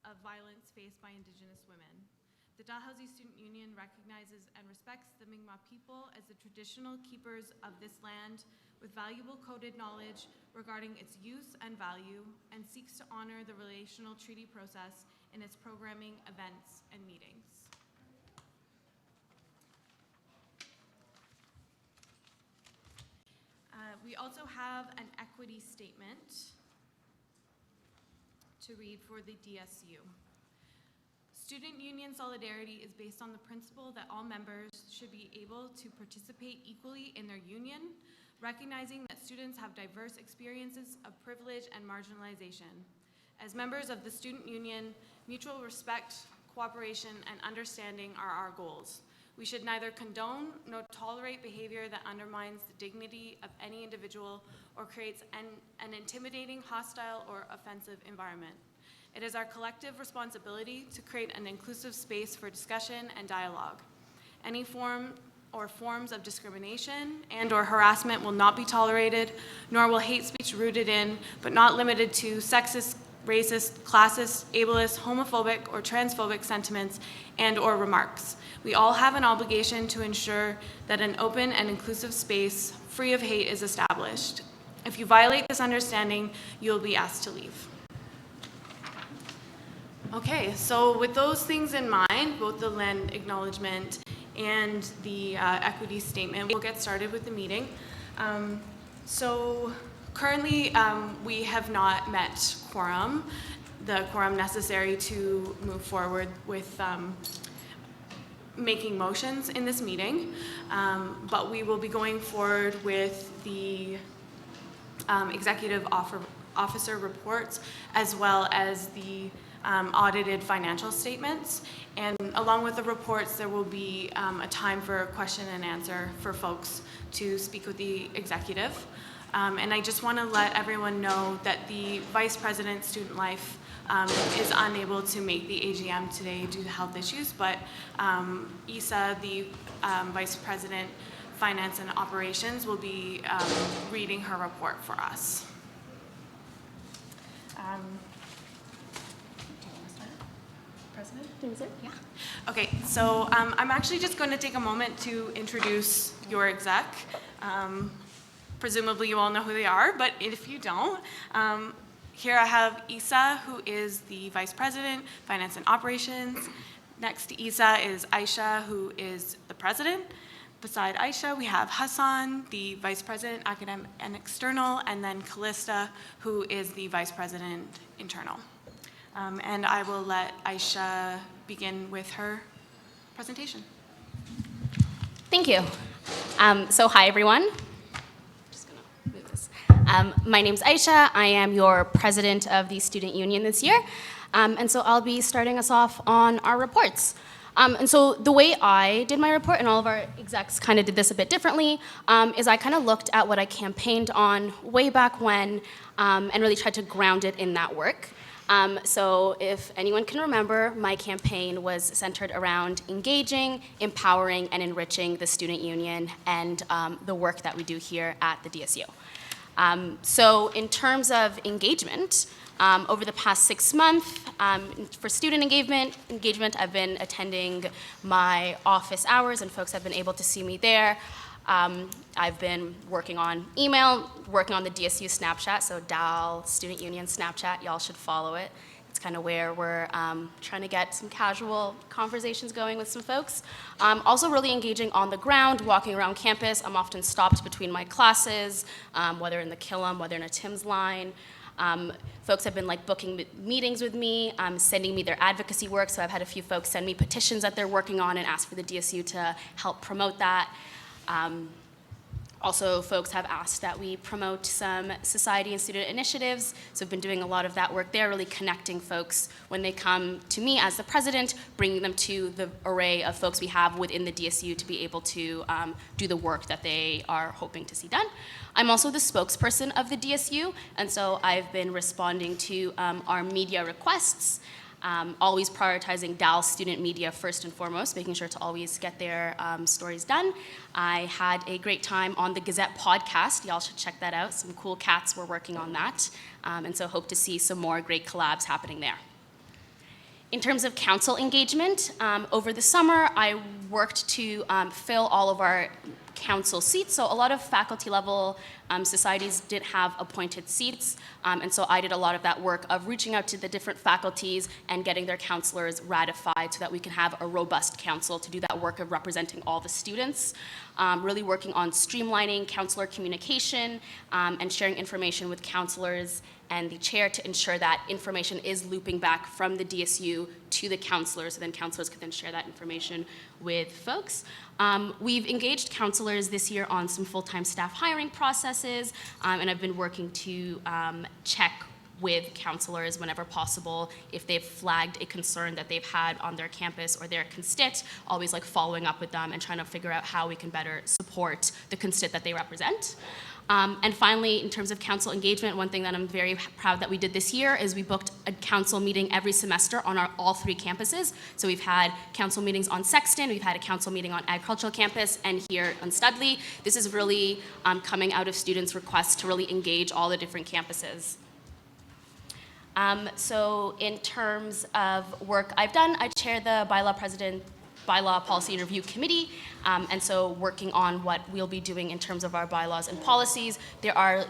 of violence faced by Indigenous women. The Dalhousie Student Union recognizes and respects the Mi'kmaq people as the traditional keepers of this land with valuable coded knowledge regarding its use and value, and seeks to honor the relational treaty process in its programming, events, and meetings. We also have an equity statement to read for the DSU. Student union solidarity is based on the principle that all members should be able to participate equally in their union, recognizing that students have diverse experiences of privilege and marginalization. As members of the student union, mutual respect, cooperation, and understanding are our goals. We should neither condone nor tolerate behavior that undermines the dignity of any individual or creates an intimidating, hostile, or offensive environment. It is our collective responsibility to create an inclusive space for discussion and dialogue. Any form or forms of discrimination and/or harassment will not be tolerated, nor will hate speech rooted in, but not limited to, sexist, racist, classist, ableist, homophobic, or transphobic sentiments and/or remarks. We all have an obligation to ensure that an open and inclusive space free of hate is established. If you violate this understanding, you'll be asked to leave. Okay, so with those things in mind, both the land acknowledgement and the equity statement, we'll get started with the meeting. So currently, we have not met quorum, the quorum necessary to move forward with making motions in this meeting, but we will be going forward with the executive officer reports, as well as the audited financial statements. And along with the reports, there will be a time for question and answer for folks to speak with the executive. And I just want to let everyone know that the Vice President Student Life is unable to make the AGM today due to health issues, but Isa, the Vice President Finance and Operations, will be reading her report for us. President? Yeah. Okay, so I'm actually just going to take a moment to introduce your exec. Presumably you all know who they are, but if you don't, here I have Isa, who is the Vice President, Finance and Operations. Next to Isa is Aisha, who is the President. Beside Aisha, we have Hassan, the Vice President, Academic and External, and then Callista, who is the Vice President, Internal. And I will let Aisha begin with her presentation. Thank you. So hi, everyone. Just gonna move this. My name's Aisha. I am your president of the student union this year. And so I'll be starting us off on our reports. And so the way I did my report, and all of our execs kind of did this a bit differently, is I kind of looked at what I campaigned on way back when, and really tried to ground it in that work. So if anyone can remember, my campaign was centered around engaging, empowering, and enriching the student union and the work that we do here at the DSU. So in terms of engagement, over the past 6 months, for student engagement, I've been attending my office hours, and folks have been able to see me there. I've been working on email, working on the DSU Snapchat, so DAL Student Union Snapchat, y'all should follow it. It's kind of where we're trying to get some casual conversations going with some folks. Also really engaging on the ground, walking around campus. I'm often stopped between my classes, whether in the Killam, whether in a Tim's line. Folks have been booking meetings with me, sending me their advocacy work, so I've had a few folks send me petitions that they're working on and ask for the DSU to help promote that. Also, folks have asked that we promote some society and student initiatives, so I've been doing a lot of that work there, really connecting folks when they come to me as the president, bringing them to the array of folks we have within the DSU to be able to do the work that they are hoping to see done. I'm also the spokesperson of the DSU, and so I've been responding to our media requests, always prioritizing DAL student media first and foremost, making sure to always get their stories done. I had a great time on the Gazette podcast. Y'all should check that out. Some cool cats were working on that. And so hope to see some more great collabs happening there. In terms of council engagement, over the summer, I worked to fill all of our council seats. So a lot of faculty level societies didn't have appointed seats. And so I did a lot of that work of reaching out to the different faculties and getting their counselors ratified so that we can have a robust council to do that work of representing all the students. Really working on streamlining counselor communication and sharing information with counselors and the chair to ensure that information is looping back from the DSU to the counselors, so then counselors can then share that information with folks. We've engaged counselors this year on some full-time staff hiring processes, and I've been working to check with counselors whenever possible if they've flagged a concern that they've had on their campus or their constit, always like following up with them and trying to figure out how we can better support the constit that they represent. And finally, in terms of council engagement, one thing that I'm very proud that we did this year is we booked a council meeting every semester on all 3 campuses. So we've had council meetings on Sexton, we've had a council meeting on Agricultural Campus, and here on Studley. This is really coming out of students' requests to really engage all the different campuses. So in terms of work I've done, I chair the bylaw policy and review committee, and so working on what we'll be doing in terms of our bylaws and policies. There are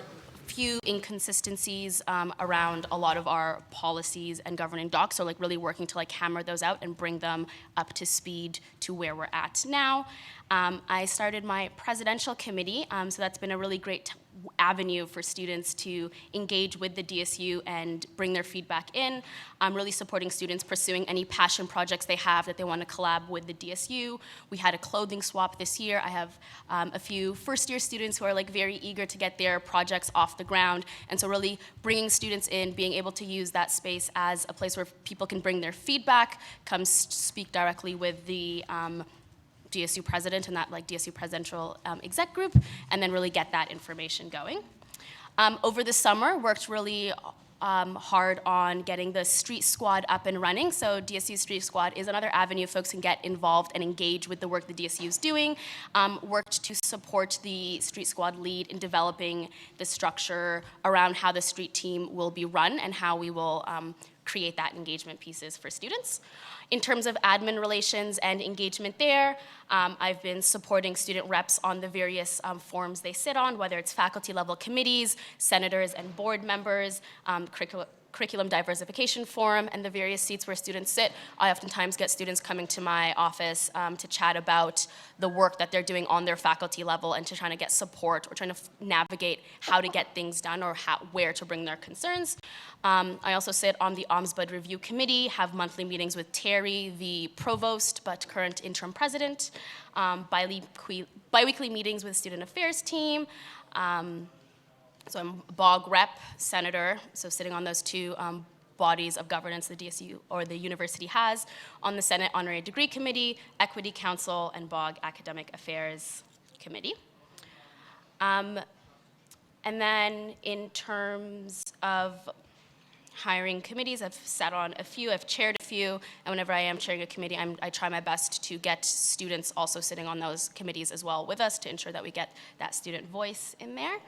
few inconsistencies around a lot of our policies and governing docs, so like really working to like hammer those out and bring them up to speed to where we're at now. I started my presidential committee, so that's been a really great avenue for students to engage with the DSU and bring their feedback in. I'm really supporting students pursuing any passion projects they have that they want to collab with the DSU. We had a clothing swap this year. I have a few first-year students who are like very eager to get their projects off the ground, and so really bringing students in, being able to use that space as a place where people can bring their feedback, come speak directly with the DSU president and that like DSU presidential exec group, and then really get that information going. Over the summer, worked really hard on getting the street squad up and running. So DSU Street Squad is another avenue folks can get involved and engage with the work the DSU is doing. Worked to support the street squad lead in developing the structure around how the street team will be run and how we will create that engagement pieces for students. In terms of admin relations and engagement there, I've been supporting student reps on the various forums they sit on, whether it's faculty level committees, senators and board members, curriculum diversification forum, and the various seats where students sit. I oftentimes get students coming to my office to chat about the work that they're doing on their faculty level and to trying to get support or trying to navigate how to get things done or where to bring their concerns. I also sit on the Ombudsman Review Committee, have monthly meetings with Terry, the provost, but current interim president, biweekly meetings with student affairs team. So I'm BOG rep, senator, so sitting on those 2 bodies of governance the DSU or the university has, on the Senate Honorary Degree Committee, Equity Council, and BOG Academic Affairs Committee. And then in terms of hiring committees, I've sat on a few, I've chaired a few, and whenever I am chairing a committee, I try my best to get students also sitting on those committees as well with us to ensure that we get that student voice in there.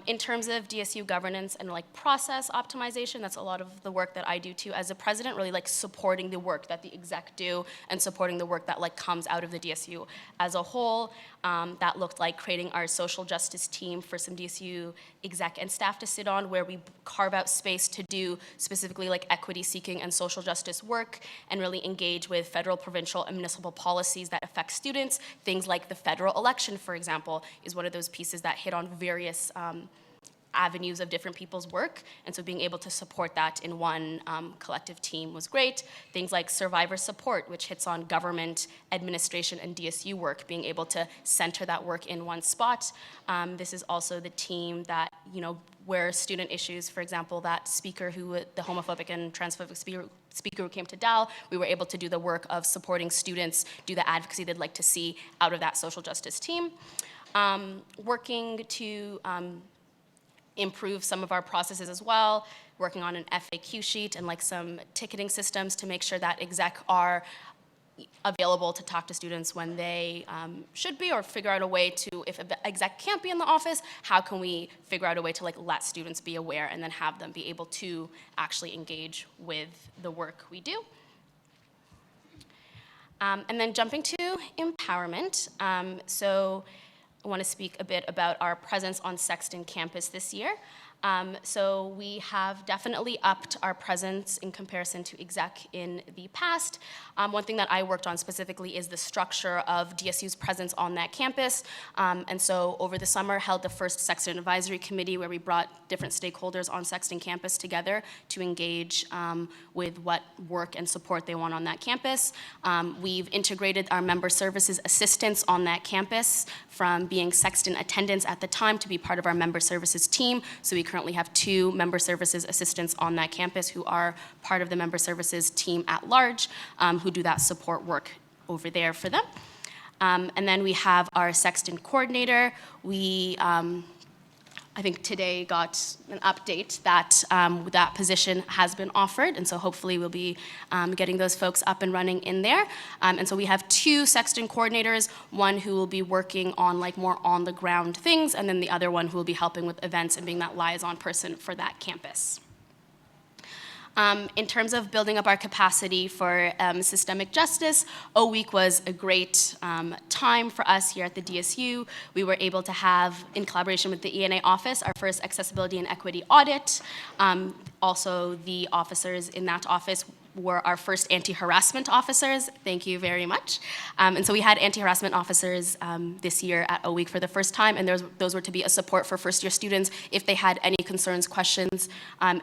In terms of DSU governance and like process optimization, that's a lot of the work that I do too as a president, really like supporting the work that the exec do and supporting the work that like comes out of the DSU as a whole. That looked like creating our social justice team for some DSU exec and staff to sit on, where we carve out space to do specifically like equity seeking and social justice work and really engage with federal, provincial, and municipal policies that affect students. Things like the federal election, for example, is one of those pieces that hit on various avenues of different people's work, and so being able to support that in one collective team was great. Things like survivor support, which hits on government, administration, and DSU work, being able to center that work in one spot. This is also the team that, where student issues, for example, that speaker the homophobic and transphobic speaker who came to DAL, we were able to do the work of supporting students, do the advocacy they'd like to see out of that social justice team. Working to improve some of our processes as well, working on an FAQ sheet and like some ticketing systems to make sure that exec are available to talk to students when they should be, or figure out a way to, if the exec can't be in the office, how can we figure out a way to like let students be aware and then have them be able to actually engage with the work we do. And then jumping to empowerment. So I want to speak a bit about our presence on Sexton campus this year. So we have definitely upped our presence in comparison to exec in the past. One thing that I worked on specifically is the structure of DSU's presence on that campus. And so over the summer, held the first Sexton Advisory Committee where we brought different stakeholders on Sexton campus together to engage with what work and support they want on that campus. We've integrated our member services assistants on that campus from being Sexton attendants at the time to be part of our member services team. So we currently have 2 member services assistants on that campus who are part of the member services team at large, who do that support work over there for them. And then we have our Sexton coordinator. We, I think today got an update that that position has been offered, and so hopefully we'll be getting those folks up and running in there. And so we have 2 Sexton coordinators, one who will be working on like more on the ground things, and then the other one who will be helping with events and being that liaison person for that campus. In terms of building up our capacity for systemic justice, O Week was a great time for us here at the DSU. We were able to have, in collaboration with the ENA office, our first accessibility and equity audit. Also, the officers in that office were our first anti-harassment officers. Thank you very much. And so we had anti-harassment officers this year at O Week for the first time, and those were to be a support for first-year students if they had any concerns, questions,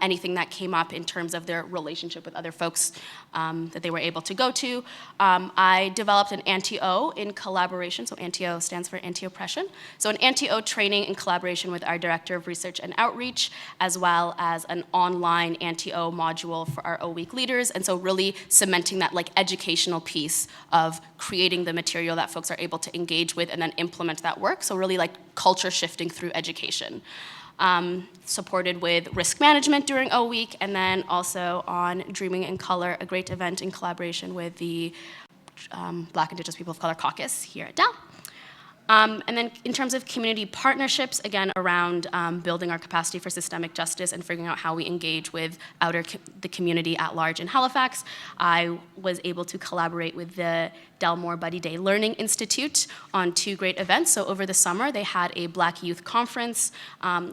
anything that came up in terms of their relationship with other folks that they were able to go to. I developed an anti-O in collaboration, so anti-O stands for anti-oppression. So an anti-O training in collaboration with our Director of Research and Outreach, as well as an online anti-O module for our O Week leaders. And so really cementing that like educational piece of creating the material that folks are able to engage with and then implement that work. So really like culture shifting through education. Supported with risk management during O Week, and then also on Dreaming in Color, a great event in collaboration with the Black Indigenous People of Color Caucus here at Dal. And then in terms of community partnerships, again, around building our capacity for systemic justice and figuring out how we engage with the community at large in Halifax, I was able to collaborate with the Delmore Buddy Day Learning Institute on 2 great events. So over the summer, they had a Black Youth Conference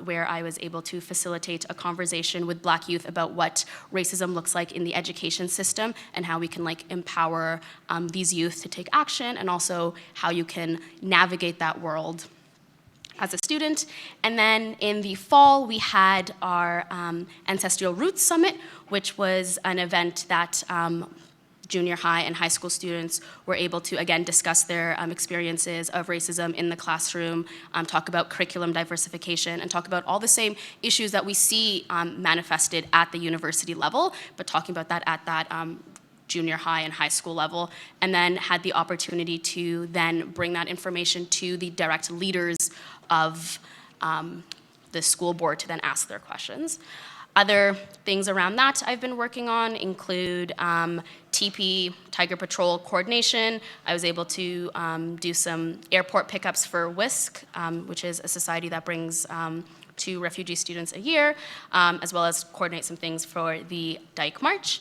where I was able to facilitate a conversation with Black youth about what racism looks like in the education system and how we can like empower these youth to take action, and also how you can navigate that world as a student. And then in the fall, we had our Ancestral Roots Summit, which was an event that junior high and high school students were able to, again, discuss their experiences of racism in the classroom, talk about curriculum diversification, and talk about all the same issues that we see manifested at the university level, but talking about that at that junior high and high school level, and then had the opportunity to then bring that information to the direct leaders of the school board to then ask their questions. Other things around that I've been working on include TP, Tiger Patrol coordination. I was able to do some airport pickups for WISC, which is a society that brings 2 refugee students a year, as well as coordinate some things for the Dyke March.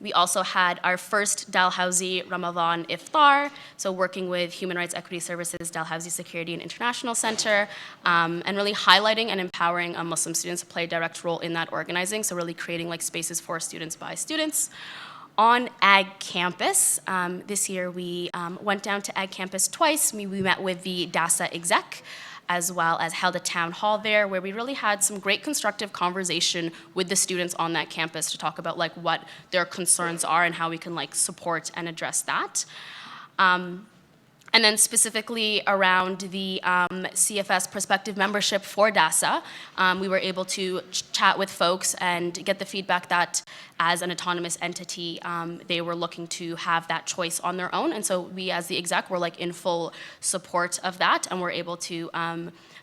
We also had our first Dalhousie Ramadan Iftar, so working with Human Rights Equity Services, Dalhousie Security and International Center, and really highlighting and empowering Muslim students to play a direct role in that organizing, so really creating like spaces for students by students. On Ag Campus, this year we went down to Ag Campus twice. We met with the DASA exec, as well as held a town hall there where we really had some great constructive conversation with the students on that campus to talk about like what their concerns are and how we can like support and address that. And then specifically around the CFS prospective membership for DASA, we were able to chat with folks and get the feedback that as an autonomous entity, they were looking to have that choice on their own. And so we as the exec were like in full support of that, and we're able to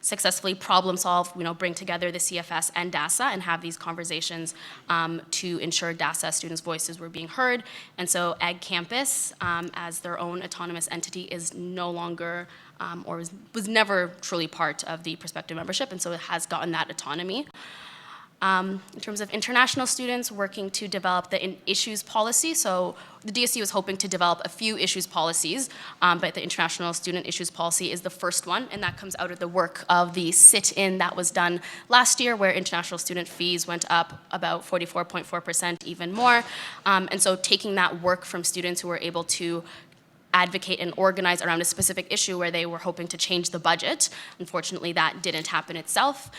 successfully problem solve, bring together the CFS and DASA and have these conversations to ensure DASA students' voices were being heard. And so Ag Campus, as their own autonomous entity, is no longer or was never truly part of the prospective membership, and so it has gotten that autonomy. In terms of international students, working to develop the issues policy. So the DSU is hoping to develop a few issues policies, but the international student issues policy is the first one, and that comes out of the work of the sit-in that was done last year, where international student fees went up about 44.4%, even more. And so taking that work from students who were able to advocate and organize around a specific issue where they were hoping to change the budget. Unfortunately, that didn't happen itself,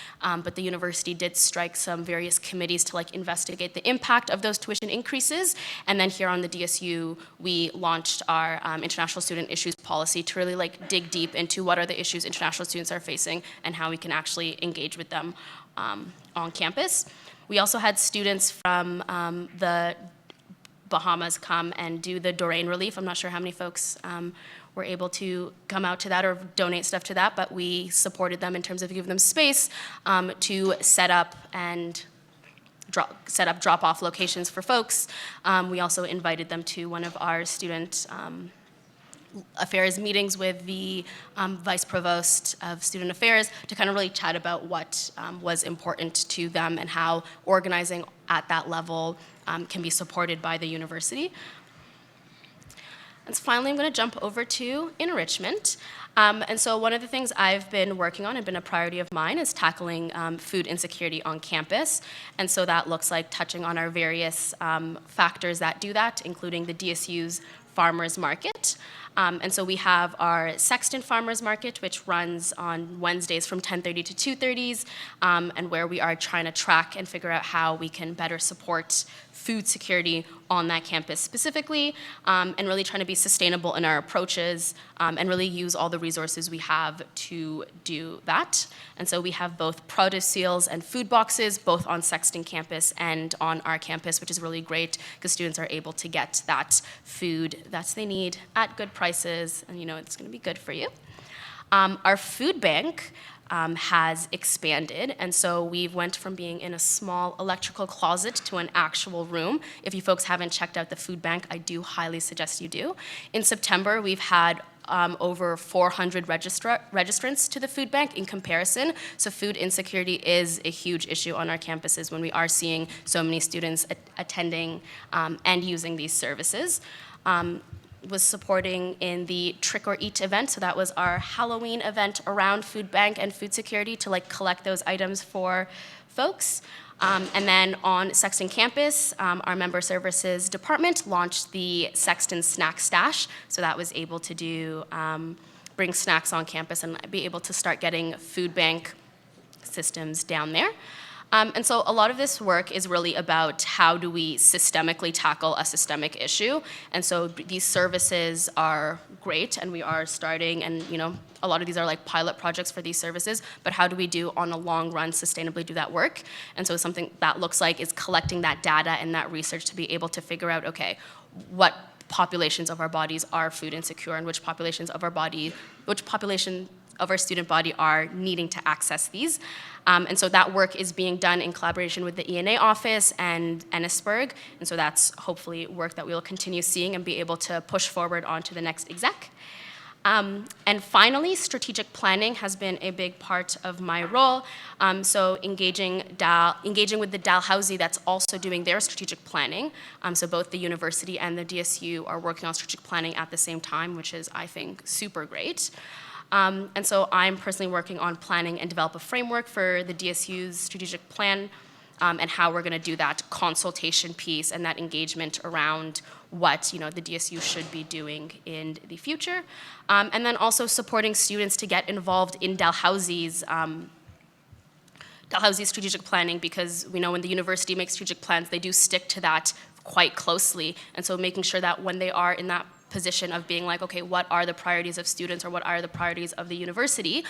but the university did strike some various committees to investigate the impact of those tuition increases. And then here on the DSU, we launched our international student issues policy to really dig deep into what are the issues international students are facing and how we can actually engage with them on campus. We also had students from the Bahamas come and do the Dorian relief. I'm not sure how many folks were able to come out to that or donate stuff to that, but we supported them in terms of giving them space to set up drop-off locations for folks. We also invited them to one of our student affairs meetings with the Vice Provost of Student Affairs to kind of really chat about what was important to them and how organizing at that level can be supported by the university. And so finally, I'm going to jump over to enrichment. And so one of the things I've been working on and been a priority of mine is tackling food insecurity on campus. And so that looks like touching on our various factors that do that, including the DSU's Farmers Market. And so we have our Sexton Farmers Market, which runs on Wednesdays from 10:30 to 2:30, and where we are trying to track and figure out how we can better support food security on that campus specifically, and really trying to be sustainable in our approaches, and really use all the resources we have to do that. And so we have both produce seals and food boxes, both on Sexton campus and on our campus, which is really great because students are able to get that food that they need at good prices, and it's going to be good for you. Our food bank has expanded, and so we went from being in a small electrical closet to an actual room. If you folks haven't checked out the food bank, I do highly suggest you do. In September, we've had over 400 registrants to the food bank in comparison. So food insecurity is a huge issue on our campuses when we are seeing so many students attending and using these services. Was supporting in the Trick or Eat event. So that was our Halloween event around food bank and food security to collect those items for folks. And then on Sexton campus, our member services department launched the Sexton Snack Stash. So that was able to do, bring snacks on campus and be able to start getting food bank systems down there. And so a lot of this work is really about how do we systemically tackle a systemic issue. And so these services are great, and we are starting, and a lot of these are pilot projects for these services, but how do we do on a long run sustainably do that work? And so something that looks like is collecting that data and that research to be able to figure out, okay, what populations of our bodies are food insecure and which population of our student body are needing to access these. And so that work is being done in collaboration with the ENA office and NSBRG, and so that's hopefully work that we will continue seeing and be able to push forward onto the next exec. And finally, strategic planning has been a big part of my role. So engaging with the Dalhousie that's also doing their strategic planning. So both the university and the DSU are working on strategic planning at the same time, which is, I think, super great. And so I'm personally working on planning and develop a framework for the DSU's strategic plan and how we're going to do that consultation piece and that engagement around what the DSU should be doing in the future. And then also supporting students to get involved in Dalhousie's strategic planning, because we know when the university makes strategic plans, they do stick to that quite closely. And so making sure that when they are in that position of being okay, what are the priorities of students or what are the priorities of the university,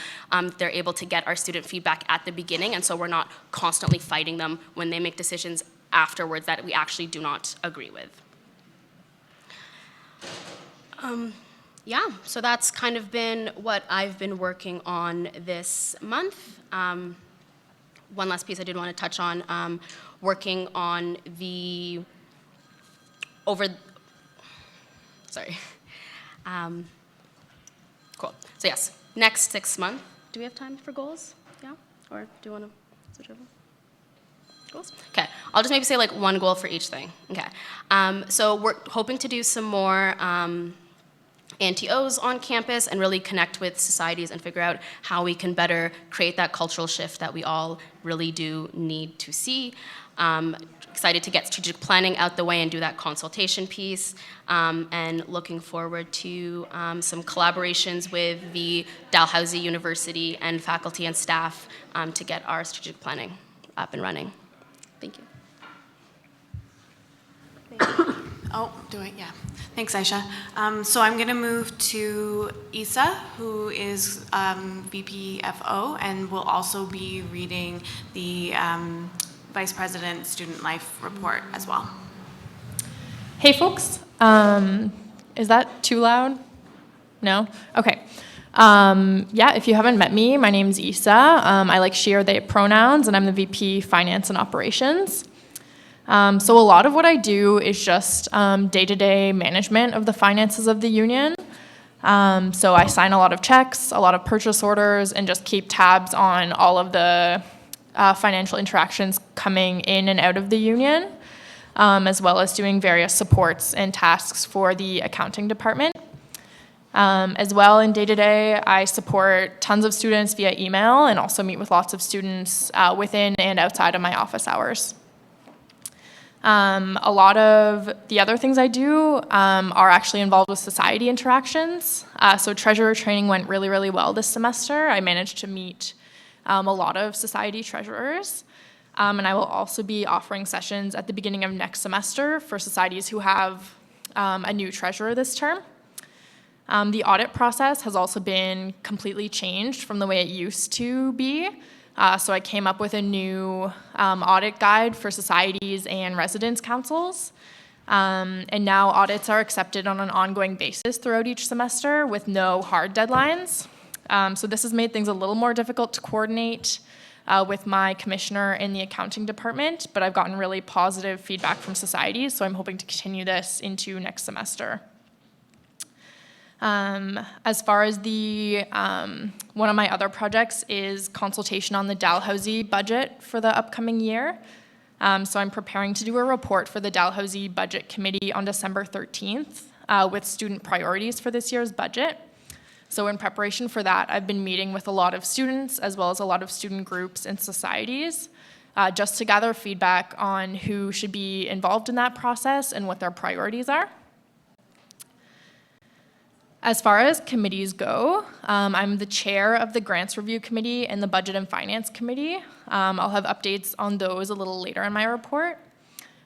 they're able to get our student feedback at the beginning, and so we're not constantly fighting them when they make decisions afterwards that we actually do not agree with. Yeah, so that's kind of been what I've been working on this month. One last piece I did want to touch on, working on the cool. So yes, next 6 months. Do we have time for goals? Yeah? Or do you want to switch over? Goals? Okay, I'll just maybe say like one goal for each thing. Okay, so we're hoping to do some more NTOs on campus and really connect with societies and figure out how we can better create that cultural shift that we all really do need to see. Excited to get strategic planning out the way and do that consultation piece, and looking forward to some collaborations with the Dalhousie University and faculty and staff to get our strategic planning up and running. Thank you. Oh, do it, yeah. Thanks, Aisha. So I'm going to move to Isa, who is VPFO, and will also be reading the Vice President Student Life Report as well. Hey, folks. Is that too loud? No? Okay. Yeah, if you haven't met me, my name's Isa. I like she or they pronouns, and I'm the VP Finance and Operations. So a lot of what I do is just day-to-day management of the finances of the union. So I sign a lot of checks, a lot of purchase orders, and just keep tabs on all of the financial interactions coming in and out of the union, as well as doing various supports and tasks for the accounting department. As well, in day-to-day, I support tons of students via email and also meet with lots of students within and outside of my office hours. A lot of the other things I do are actually involved with society interactions. So treasurer training went really, really well this semester. I managed to meet a lot of society treasurers. And I will also be offering sessions at the beginning of next semester for societies who have a new treasurer this term. The audit process has also been completely changed from the way it used to be. So I came up with a new audit guide for societies and residence councils. And now audits are accepted on an ongoing basis throughout each semester with no hard deadlines. So this has made things a little more difficult to coordinate with my commissioner in the accounting department, but I've gotten really positive feedback from societies, so I'm hoping to continue this into next semester. As far as the, one of my other projects is consultation on the Dalhousie budget for the upcoming year. So I'm preparing to do a report for the Dalhousie Budget Committee on December 13th with student priorities for this year's budget. So in preparation for that, I've been meeting with a lot of students as well as a lot of student groups and societies just to gather feedback on who should be involved in that process and what their priorities are. As far as committees go, I'm the chair of the Grants Review Committee and the Budget and Finance Committee. I'll have updates on those a little later in my report.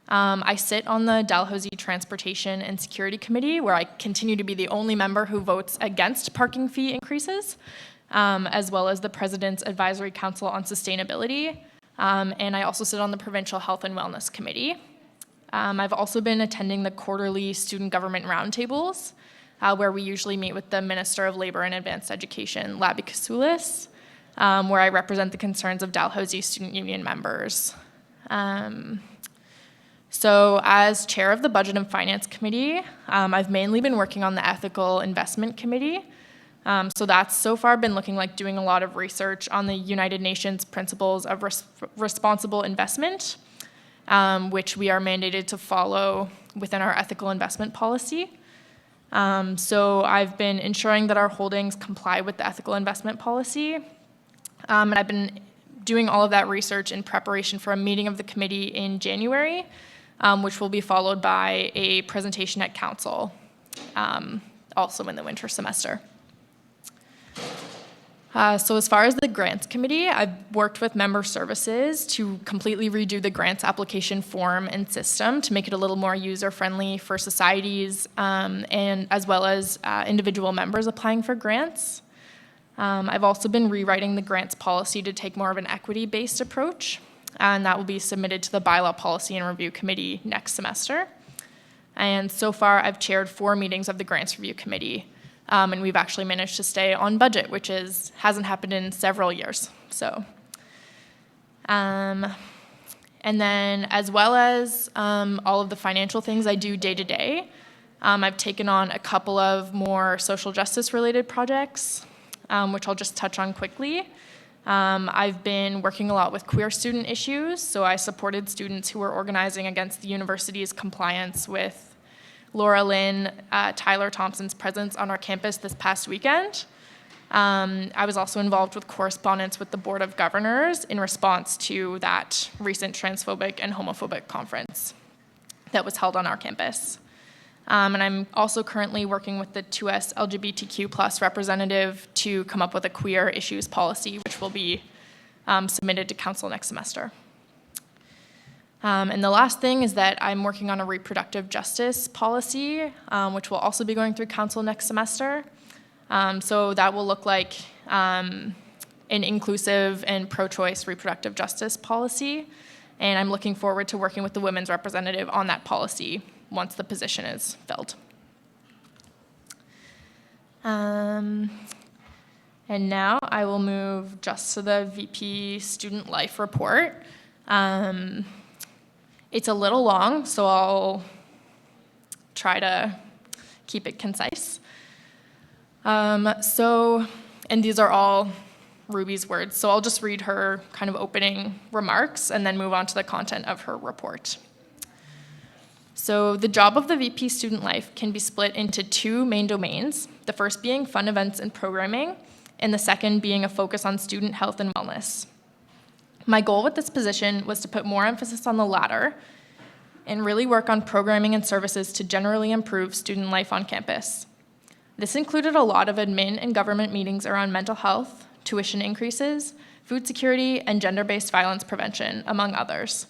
I sit on the Dalhousie Transportation and Security Committee, where I continue to be the only member who votes against parking fee increases, as well as the President's Advisory Council on Sustainability. And I also sit on the Provincial Health and Wellness Committee. I've also been attending the quarterly student government roundtables, where we usually meet with the Minister of Labour and Advanced Education, Labi Kasoulis, where I represent the concerns of Dalhousie Student Union members. So as chair of the Budget and Finance Committee, I've mainly been working on the Ethical Investment Committee. So that's so far been looking like doing a lot of research on the United Nations Principles of Responsible Investment, which we are mandated to follow within our ethical investment policy. So I've been ensuring that our holdings comply with the ethical investment policy. And I've been doing all of that research in preparation for a meeting of the committee in January, which will be followed by a presentation at council, also in the winter semester. So as far as the grants committee, I've worked with member services to completely redo the grants application form and system to make it a little more user-friendly for societies and as well as individual members applying for grants. I've also been rewriting the grants policy to take more of an equity-based approach, and that will be submitted to the Bylaw Policy and Review Committee next semester. And so far, I've chaired 4 meetings of the Grants Review Committee. And we've actually managed to stay on budget, which hasn't happened in several years. So, and then as well as all of the financial things I do day to day, I've taken on a couple of more social justice related projects, which I'll just touch on quickly. I've been working a lot with queer student issues, so I supported students who were organizing against the university's compliance with Laura Lynn, Tyler Thompson's presence on our campus this past weekend. I was also involved with correspondence with the Board of Governors in response to that recent transphobic and homophobic conference that was held on our campus. And I'm also currently working with the 2S LGBTQ+ representative to come up with a queer issues policy, which will be submitted to council next semester. And the last thing is that I'm working on a reproductive justice policy, which will also be going through council next semester. So that will look like an inclusive and pro-choice reproductive justice policy. And I'm looking forward to working with the women's representative on that policy once the position is filled. And now I will move just to the VP Student Life Report. It's a little long, so I'll try to keep it concise. And these are all Ruby's words, so I'll just read her kind of opening remarks and then move on to the content of her report. So the job of the VP Student Life can be split into two main domains, the first being fun events and programming, and the second being a focus on student health and wellness. My goal with this position was to put more emphasis on the latter and really work on programming and services to generally improve student life on campus. This included a lot of admin and government meetings around mental health, tuition increases, food security, and gender-based violence prevention, among others.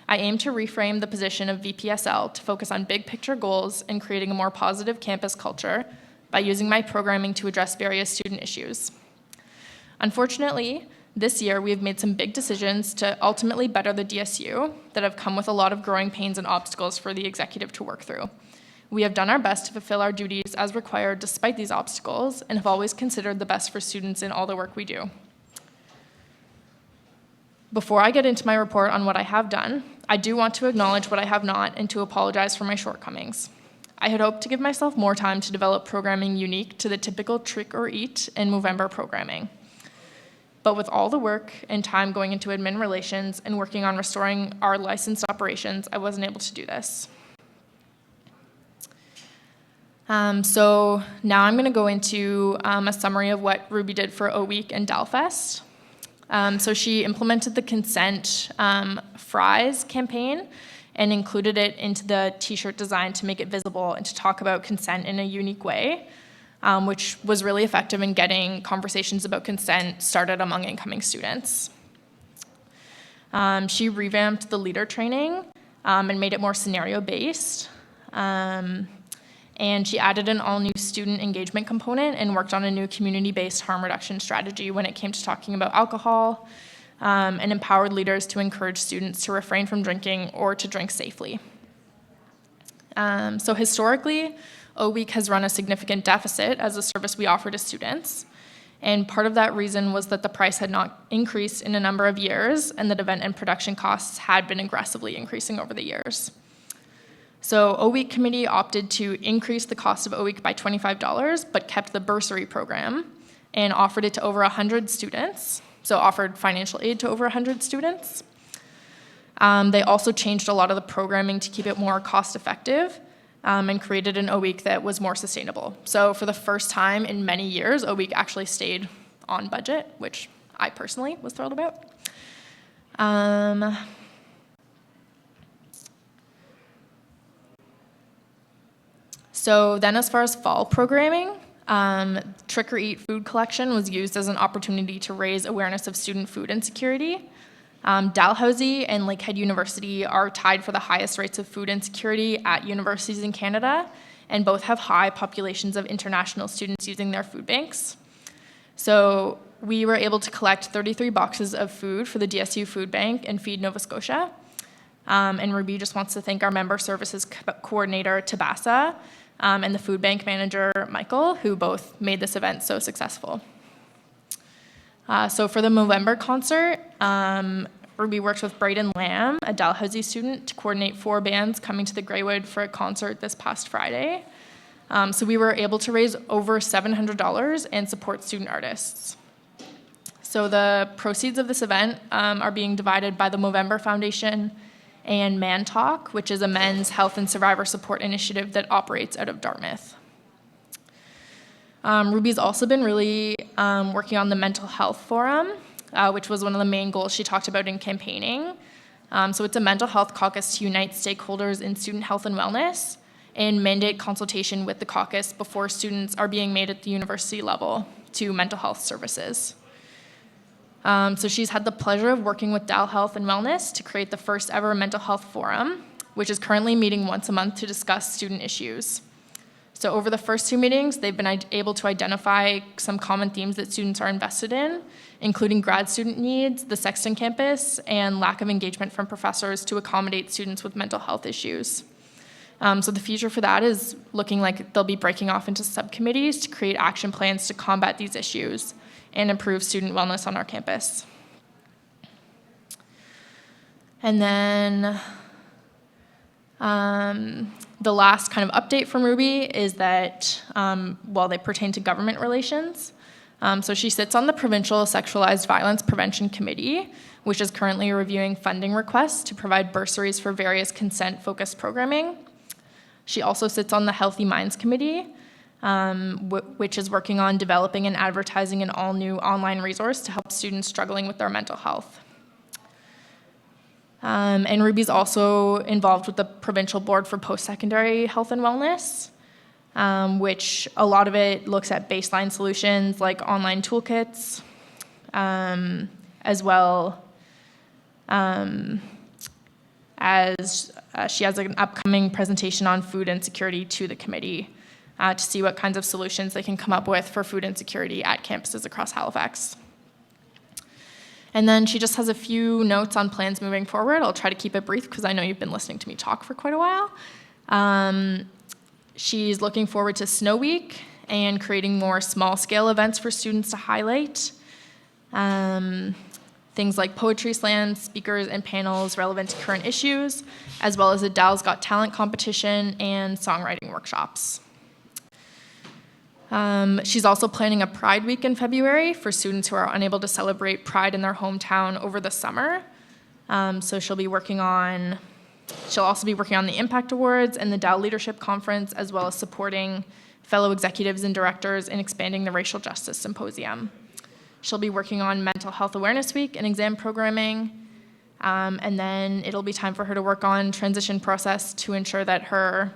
I aim to reframe the position of VPSL to focus on big picture goals and creating a more positive campus culture by using my programming to address various student issues. Unfortunately, this year we have made some big decisions to ultimately better the DSU that have come with a lot of growing pains and obstacles for the executive to work through. We have done our best to fulfill our duties as required despite these obstacles and have always considered the best for students in all the work we do. Before I get into my report on what I have done, I do want to acknowledge what I have not and to apologize for my shortcomings. I had hoped to give myself more time to develop programming unique to the typical trick or eat and Movember programming. But with all the work and time going into admin relations and working on restoring our licensed operations, I wasn't able to do this. So now I'm going to go into a summary of what Ruby did for O Week and DALFest. So she implemented the Consent Fries campaign and included it into the t-shirt design to make it visible and to talk about consent in a unique way, which was really effective in getting conversations about consent started among incoming students. She revamped the leader training and made it more scenario-based. And she added an all-new student engagement component and worked on a new community-based harm reduction strategy when it came to talking about alcohol, and empowered leaders to encourage students to refrain from drinking or to drink safely. So historically, O Week has run a significant deficit as a service we offer to students, and part of that reason was that the price had not increased in a number of years and that event and production costs had been aggressively increasing over the years. So O Week committee opted to increase the cost of O Week by $25, but kept the bursary program and offered it to over 100 students, so offered financial aid to over 100 students. They also changed a lot of the programming to keep it more cost effective and created an O Week that was more sustainable. So for the first time in many years, O Week actually stayed on budget, which I personally was thrilled about. So then as far as fall programming, Trick or Eat food collection was used as an opportunity to raise awareness of student food insecurity. Dalhousie and Lakehead University are tied for the highest rates of food insecurity at universities in Canada, and both have high populations of international students using their food banks. So we were able to collect 33 boxes of food for the DSU Food Bank and Feed Nova Scotia. And Ruby just wants to thank our member services coordinator, Tabasa, and the food bank manager, Michael, who both made this event so successful. So for the Movember concert, Ruby worked with Brayden Lamb, a Dalhousie student, to coordinate 4 bands coming to the Greywood for a concert this past Friday. So we were able to raise over $700 and support student artists. So the proceeds of this event are being divided by the Movember Foundation and Man Talk, which is a men's health and survivor support initiative that operates out of Dartmouth. Ruby's also been really working on the mental health forum, which was one of the main goals she talked about in campaigning. So it's a mental health caucus to unite stakeholders in student health and wellness and mandate consultation with the caucus before students are being made at the university level to mental health services. So she's had the pleasure of working with Dal Health and Wellness to create the first ever mental health forum, which is currently meeting once a month to discuss student issues. So over the first 2 meetings, they've been able to identify some common themes that students are invested in, including grad student needs, the Sexton campus, and lack of engagement from professors to accommodate students with mental health issues. So the future for that is looking like they'll be breaking off into subcommittees to create action plans to combat these issues and improve student wellness on our campus. And then the last kind of update from Ruby is that, they pertain to government relations. So she sits on the Provincial Sexualized Violence Prevention Committee, which is currently reviewing funding requests to provide bursaries for various consent-focused programming. She also sits on the Healthy Minds Committee, which is working on developing and advertising an all-new online resource to help students struggling with their mental health. And Ruby's also involved with the Provincial Board for Post-Secondary Health and Wellness, which a lot of it looks at baseline solutions like online toolkits, as well as she has an upcoming presentation on food insecurity to the committee to see what kinds of solutions they can come up with for food insecurity at campuses across Halifax. And then she just has a few notes on plans moving forward. I'll try to keep it brief because I know you've been listening to me talk for quite a while. She's looking forward to Snow Week and creating more small-scale events for students to highlight. Things like poetry slams, speakers, and panels relevant to current issues, as well as a Dal's Got Talent competition and songwriting workshops. She's also planning a Pride Week in February for students who are unable to celebrate Pride in their hometown over the summer. So she'll also be working on the Impact Awards and the Dow Leadership Conference, as well as supporting fellow executives and directors in expanding the Racial Justice Symposium. She'll be working on Mental Health Awareness Week and exam programming, and then it'll be time for her to work on transition process to ensure that her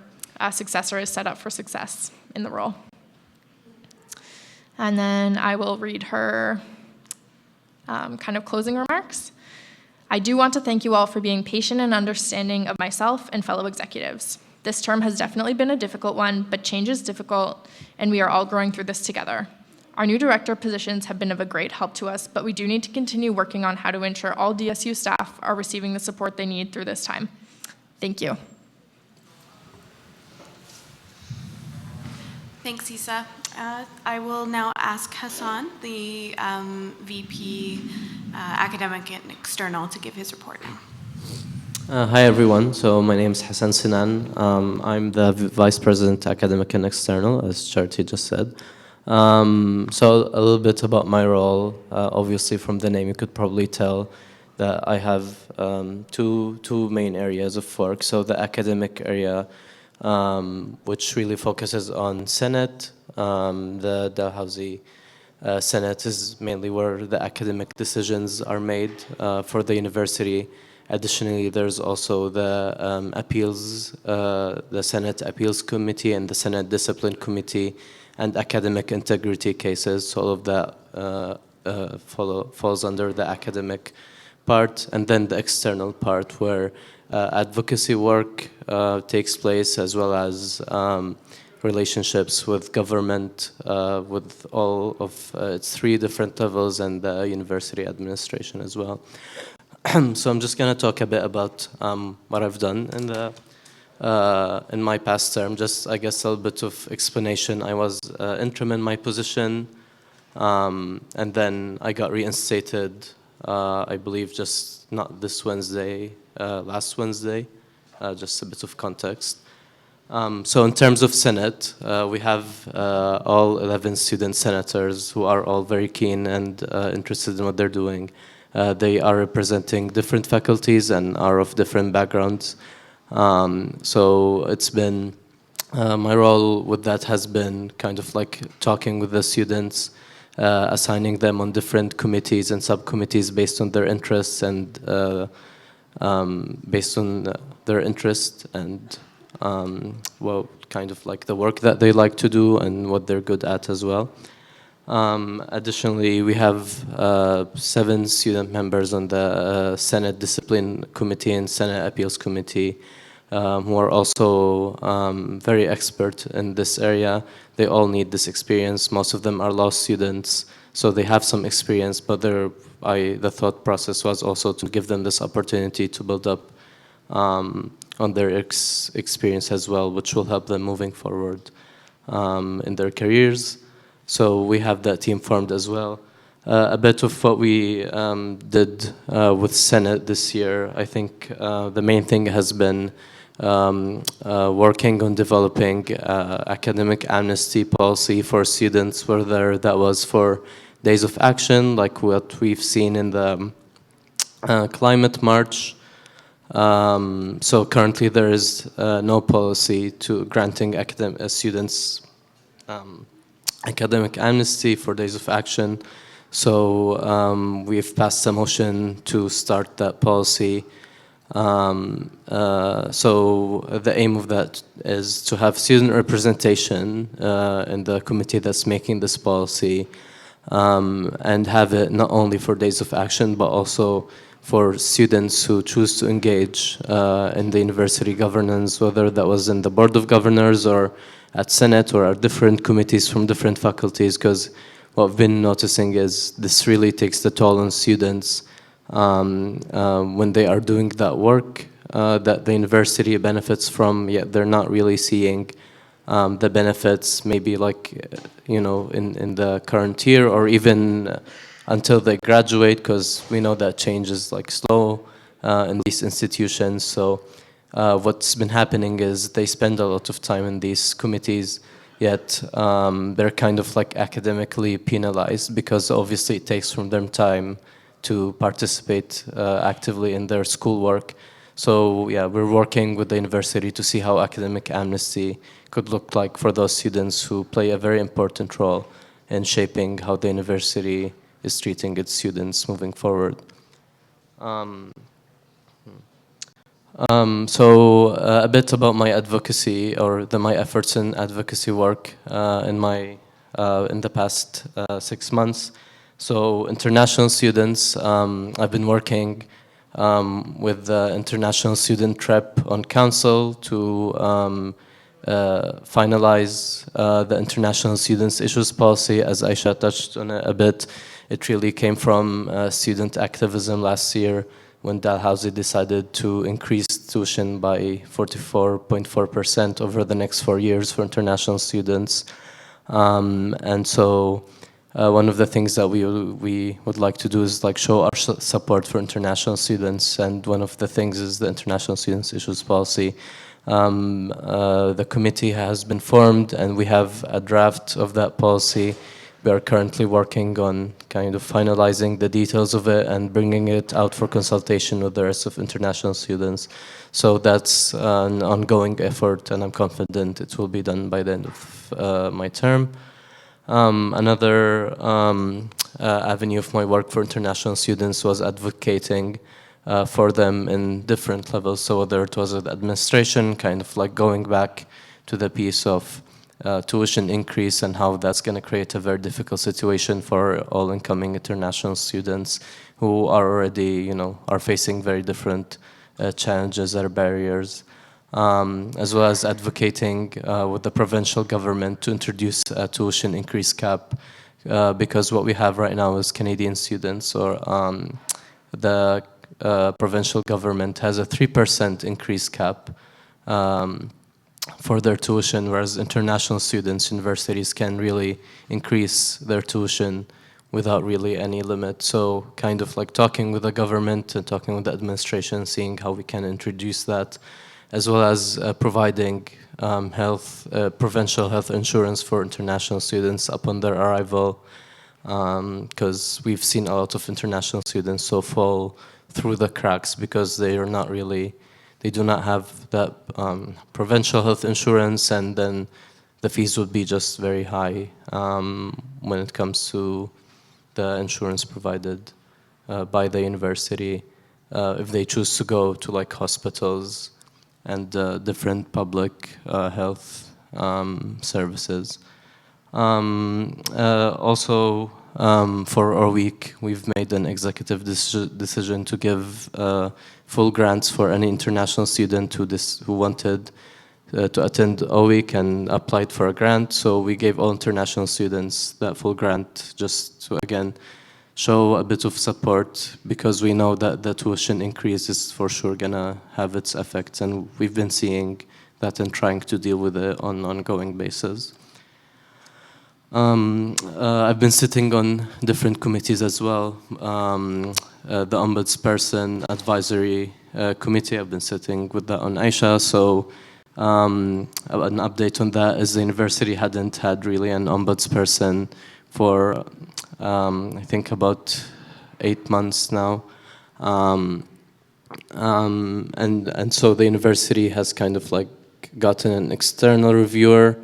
successor is set up for success in the role. And then I will read her kind of closing remarks. I do want to thank you all for being patient and understanding of myself and fellow executives. This term has definitely been a difficult one, but change is difficult, and we are all growing through this together. Our new director positions have been of a great help to us, but we do need to continue working on how to ensure all DSU staff are receiving the support they need through this time. Thank you. Thanks, Isa. I will now ask Hassan, the VP Academic and External, to give his report now. Hi everyone, so my name is Hassan Sinan. I'm the Vice President Academic and External, as Charity just said. So a little bit about my role. Obviously from the name you could probably tell that I have two main areas of work. So the academic area, which really focuses on Senate. The Dalhousie Senate is mainly where the academic decisions are made for the university. Additionally, there's also the appeals, the Senate Appeals Committee and the Senate Discipline Committee and academic integrity cases. So all of that falls under the academic part, and then the external part where advocacy work takes place, as well as relationships with government, with all of its 3 different levels and the university administration as well. So I'm just going to talk a bit about what I've done in the in my past term. Just, I guess, a little bit of explanation. I was interim in my position, and then I got reinstated, I believe, just not this Wednesday, last Wednesday. Just a bit of context. So in terms of Senate, we have all 11 student senators who are all very keen and interested in what they're doing. They are representing different faculties and are of different backgrounds. So it's been, my role with that has been kind of like talking with the students, assigning them on different committees and subcommittees based on their interests and based on their interest and well, kind of like the work that they like to do and what they're good at as well. Additionally, we have 7 student members on the Senate Discipline Committee and Senate Appeals Committee who are also very expert in this area. They all need this experience. Most of them are law students, so they have some experience, but the thought process was also to give them this opportunity to build up on their experience as well, which will help them moving forward in their careers. So we have that team formed as well. A bit of what we did with Senate this year, I think the main thing has been working on developing academic amnesty policy for students, whether that was for days of action, like what we've seen in the climate march. So currently there is no policy to granting students academic amnesty for days of action. So we've passed a motion to start that policy. So the aim of that is to have student representation in the committee that's making this policy and have it not only for days of action but also for students who choose to engage in the university governance, whether that was in the Board of Governors or at Senate or at different committees from different faculties, because what I've been noticing is this really takes the toll on students when they are doing that work that the university benefits from, yet they're not really seeing the benefits maybe like, you know, in the current year or even until they graduate, because we know that change is like slow in these institutions. So what's been happening is they spend a lot of time in these committees, yet they're kind of like academically penalized because obviously it takes from them time to participate actively in their schoolwork. So yeah, we're working with the university to see how academic amnesty could look like for those students who play a very important role in shaping how the university is treating its students moving forward. So a bit about my advocacy or my efforts in advocacy work in the past 6 months. So international students, I've been working with the International Student Rep on Council to finalize the International Students Issues Policy. As Aisha touched on it a bit, it really came from student activism last year when Dalhousie decided to increase tuition by 44.4% over the next 4 years for international students. And so one of the things that we would like to do is like show our support for international students, and one of the things is the International Students Issues Policy. The committee has been formed and we have a draft of that policy. We are currently working on kind of finalizing the details of it and bringing it out for consultation with the rest of international students. So that's an ongoing effort, and I'm confident it will be done by the end of my term. Another avenue of my work for international students was advocating for them in different levels. So whether it was with administration, kind of like going back to the piece of tuition increase and how that's going to create a very difficult situation for all incoming international students who are already, you know, are facing very different challenges or barriers, as well as advocating with the provincial government to introduce a tuition increase cap, because what we have right now is Canadian students, or the provincial government has a 3% increase cap for their tuition, whereas international students, universities can really increase their tuition without really any limit. So kind of like talking with the government and talking with the administration, seeing how we can introduce that, as well as providing provincial health insurance for international students upon their arrival, because we've seen a lot of international students so fall through the cracks because they are not really, they do not have that provincial health insurance, and then the fees would be just very high when it comes to the insurance provided by the university if they choose to go to like hospitals and different public health services. Also, for our week, we've made an executive decision to give full grants for any international student who wanted to attend OWEEK and applied for a grant. So we gave all international students that full grant just to, again, show a bit of support, because we know that the tuition increase is for sure gonna have its effects, and we've been seeing that and trying to deal with it on an ongoing basis. I've been sitting on different committees as well. The Ombudsperson Advisory Committee, I've been sitting with that on Aisha. So an update on that is the university hadn't had really an ombudsperson for I think about 8 months now. And so the university has kind of like gotten an external reviewer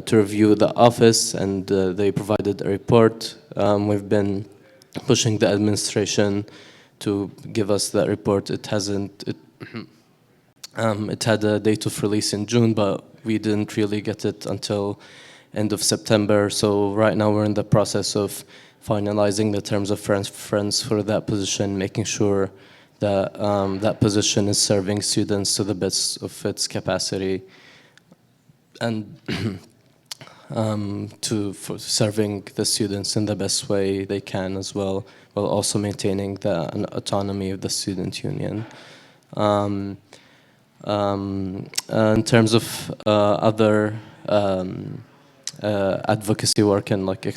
to review the office, and they provided a report. We've been pushing the administration to give us that report. It hasn't, it had a date of release in June, but we didn't really get it until end of September. So right now we're in the process of finalizing the terms of reference for that position, making sure that that position is serving students to the best of its capacity, and for serving the students in the best way they can as well, while also maintaining the autonomy of the student union. In terms of other advocacy work and like the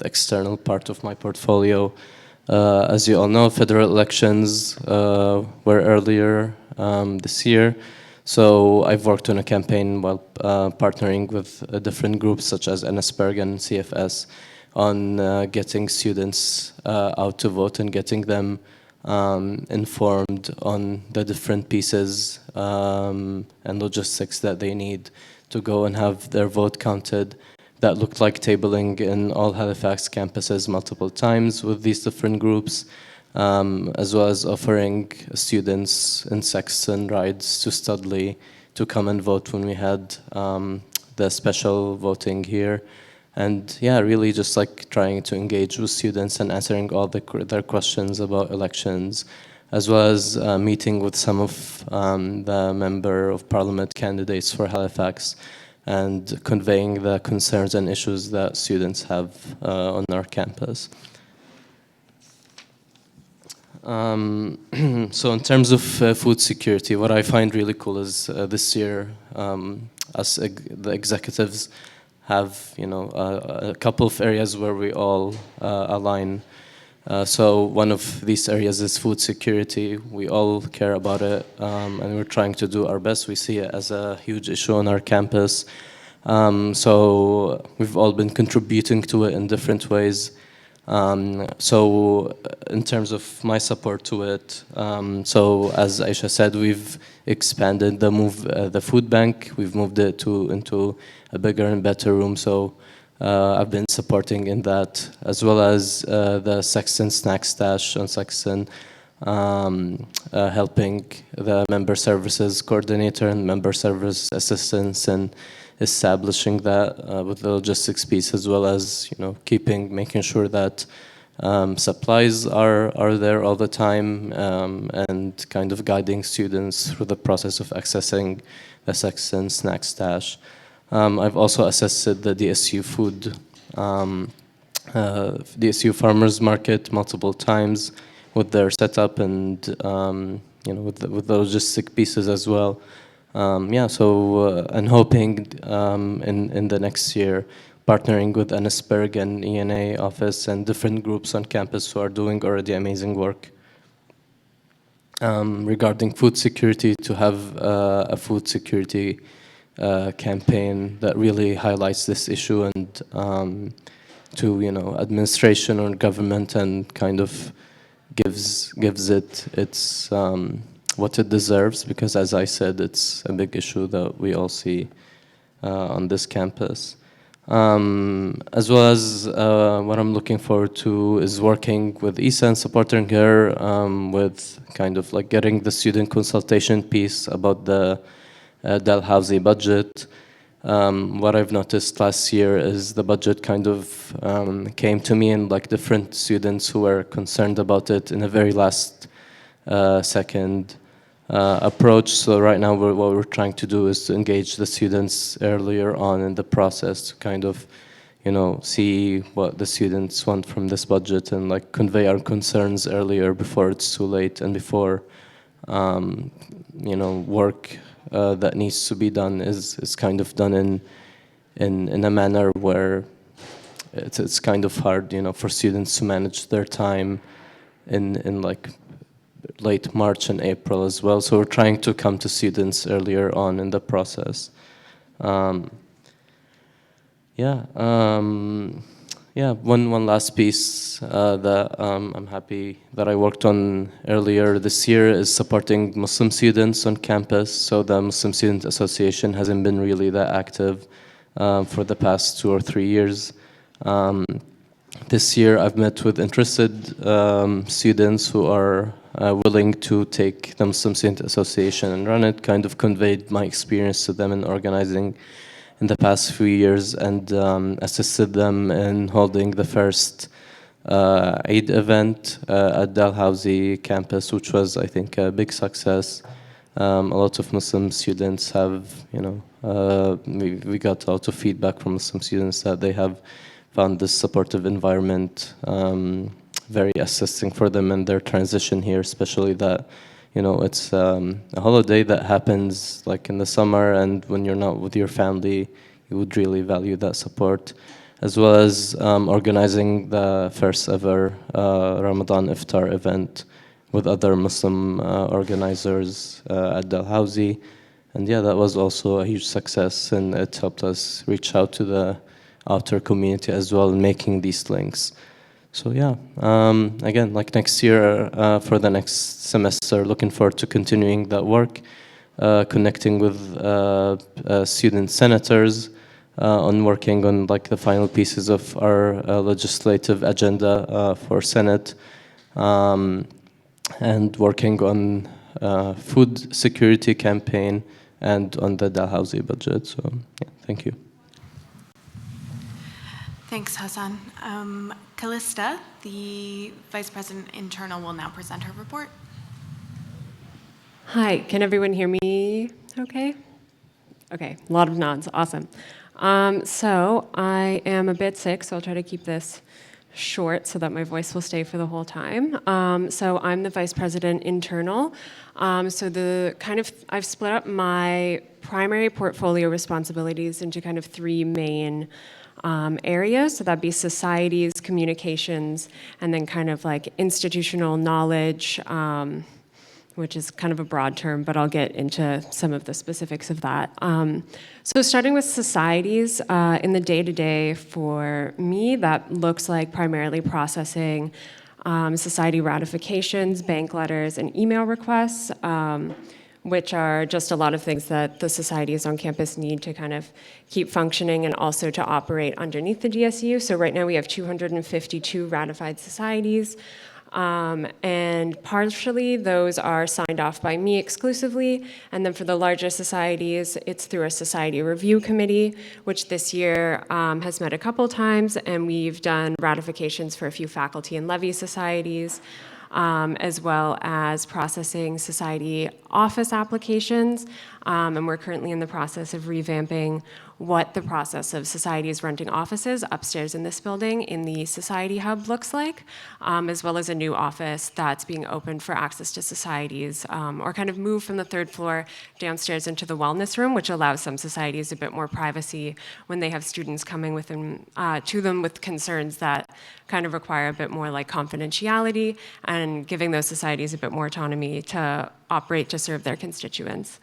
external part of my portfolio, as you all know, federal elections were earlier this year. So I've worked on a campaign while partnering with different groups such as NSPERG and CFS on getting students out to vote and getting them informed on the different pieces and logistics that they need to go and have their vote counted. That looked like tabling in all Halifax campuses multiple times with these different groups, as well as offering students in Sexton rides to Studley to come and vote when we had the special voting here. And yeah, really just like trying to engage with students and answering all their questions about elections, as well as meeting with some of the Member of Parliament candidates for Halifax and conveying the concerns and issues that students have on our campus. So in terms of food security, what I find really cool is this year, us the executives have, you know, a couple of areas where we all align. So one of these areas is food security. We all care about it, and we're trying to do our best. We see it as a huge issue on our campus. So we've all been contributing to it in different ways. So in terms of my support to it, so as Aisha said, we've expanded the food bank. We've moved it into a bigger and better room. So I've been supporting in that, as well as the Sexton Snack Stash on Sexton, helping the member services coordinator and member service assistants and establishing that with the logistics piece, as well as, you know, making sure that supplies are there all the time, and kind of guiding students through the process of accessing the Sexton Snack Stash. I've also assisted the DSU DSU Farmers Market multiple times with their setup and, you know, with the logistic pieces as well. Yeah, so and hoping in the next year, partnering with NSPERG and ENA office and different groups on campus who are doing already amazing work. Regarding food security, to have a food security campaign that really highlights this issue and to administration or government and kind of gives it its what it deserves, because as I said, it's a big issue that we all see on this campus. As well as what I'm looking forward to is working with Isa and supporting her with kind of like getting the student consultation piece about the Dalhousie budget. What I've noticed last year is the budget kind of came to me and like different students who were concerned about it in a very last second approach. So right now what we're trying to do is to engage the students earlier on in the process to kind of see what the students want from this budget and like convey our concerns earlier before it's too late and before work that needs to be done is kind of done in a manner where it's kind of hard for students to manage their time in like late March and April as well. So we're trying to come to students earlier on in the process. One last piece that I'm happy that I worked on earlier this year is supporting Muslim students on campus. So the Muslim Student Association hasn't been really that active for the past 2 or 3 years. This year I've met with interested students who are willing to take the Muslim Student Association and run it, kind of conveyed my experience to them in organizing in the past few years and assisted them in holding the first Eid event at Dalhousie campus, which was, I think, a big success. A lot of Muslim students have, we got a lot of feedback from Muslim students that they have found this supportive environment very assisting for them in their transition here, especially that it's a holiday that happens like in the summer, and when you're not with your family, you would really value that support, as well as organizing the first ever Ramadan iftar event with other Muslim organizers at Dalhousie. And yeah, that was also a huge success, and it helped us reach out to the outer community as well in making these links. So yeah, again, like next year, for the next semester, looking forward to continuing that work, connecting with student senators on working on like the final pieces of our legislative agenda for Senate, and working on food security campaign and on the Dalhousie budget. So yeah, thank you. Thanks, Hassan. Callista, the Vice President Internal, will now present her report. Hi, can everyone hear me okay? Okay, a lot of nods, awesome. So I am a bit sick, so I'll try to keep this short so that my voice will stay for the whole time. So I'm the Vice President Internal. I've split up my primary portfolio responsibilities into kind of 3 main areas. So that'd be societies, communications, and then kind of like institutional knowledge, which is kind of a broad term, but I'll get into some of the specifics of that. So starting with societies, in the day-to-day for me, that looks like primarily processing society ratifications, bank letters, and email requests, which are just a lot of things that the societies on campus need to kind of keep functioning and also to operate underneath the DSU. So right now we have 252 ratified societies, and partially those are signed off by me exclusively, and then for the larger societies, it's through a society review committee, which this year has met a couple times, and we've done ratifications for a few faculty and levy societies, as well as processing society office applications. And we're currently in the process of revamping what the process of societies renting offices upstairs in this building in the Society Hub looks like, as well as a new office that's being opened for access to societies, or kind of moved from the third floor downstairs into the wellness room, which allows some societies a bit more privacy when they have students coming with them, to them with concerns that kind of require a bit more like confidentiality, and giving those societies a bit more autonomy to operate to serve their constituents.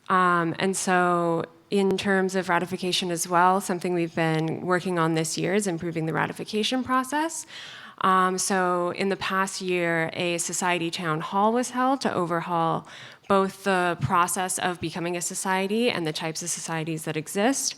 And so in terms of ratification as well, something we've been working on this year is improving the ratification process. So in the past year, a society town hall was held to overhaul both the process of becoming a society and the types of societies that exist.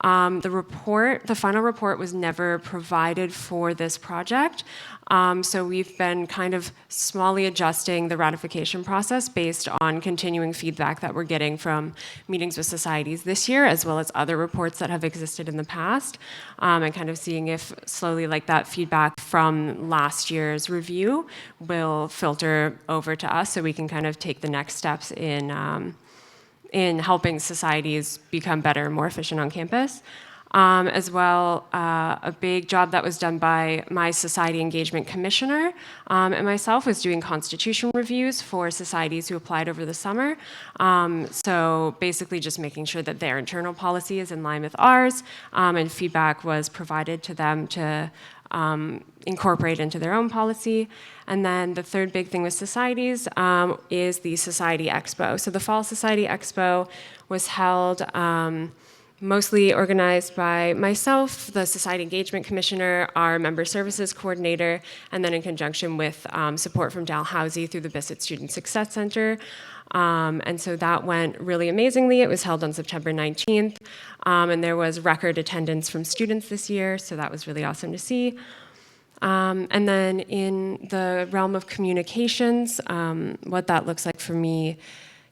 The final report was never provided for this project. So we've been kind of smallly adjusting the ratification process based on continuing feedback that we're getting from meetings with societies this year, as well as other reports that have existed in the past, and kind of seeing if slowly like that feedback from last year's review will filter over to us so we can kind of take the next steps in helping societies become better and more efficient on campus. As well, a big job that was done by my society engagement commissioner and myself was doing constitution reviews for societies who applied over the summer. So basically just making sure that their internal policy is in line with ours, and feedback was provided to them to incorporate into their own policy. And then the third big thing with societies is the Society Expo. So the Fall Society Expo was held mostly organized by myself, the Society Engagement Commissioner, our Member Services Coordinator, and then in conjunction with support from Dalhousie through the Bissett Student Success Center. And so that went really amazingly. It was held on September 19th, and there was record attendance from students this year, so that was really awesome to see. And then in the realm of communications, what that looks like for me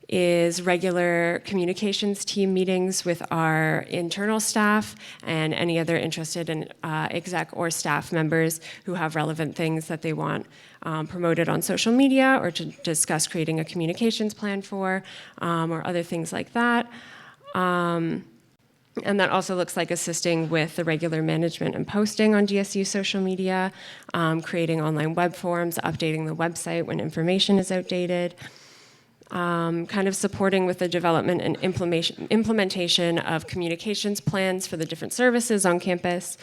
is regular communications team meetings with our internal staff and any other interested in exec or staff members who have relevant things that they want promoted on social media or to discuss creating a communications plan for, or other things like that. And that also looks like assisting with the regular management and posting on DSU social media, creating online web forms, updating the website when information is outdated, kind of supporting with the development and implementation of communications plans for the different services on campus,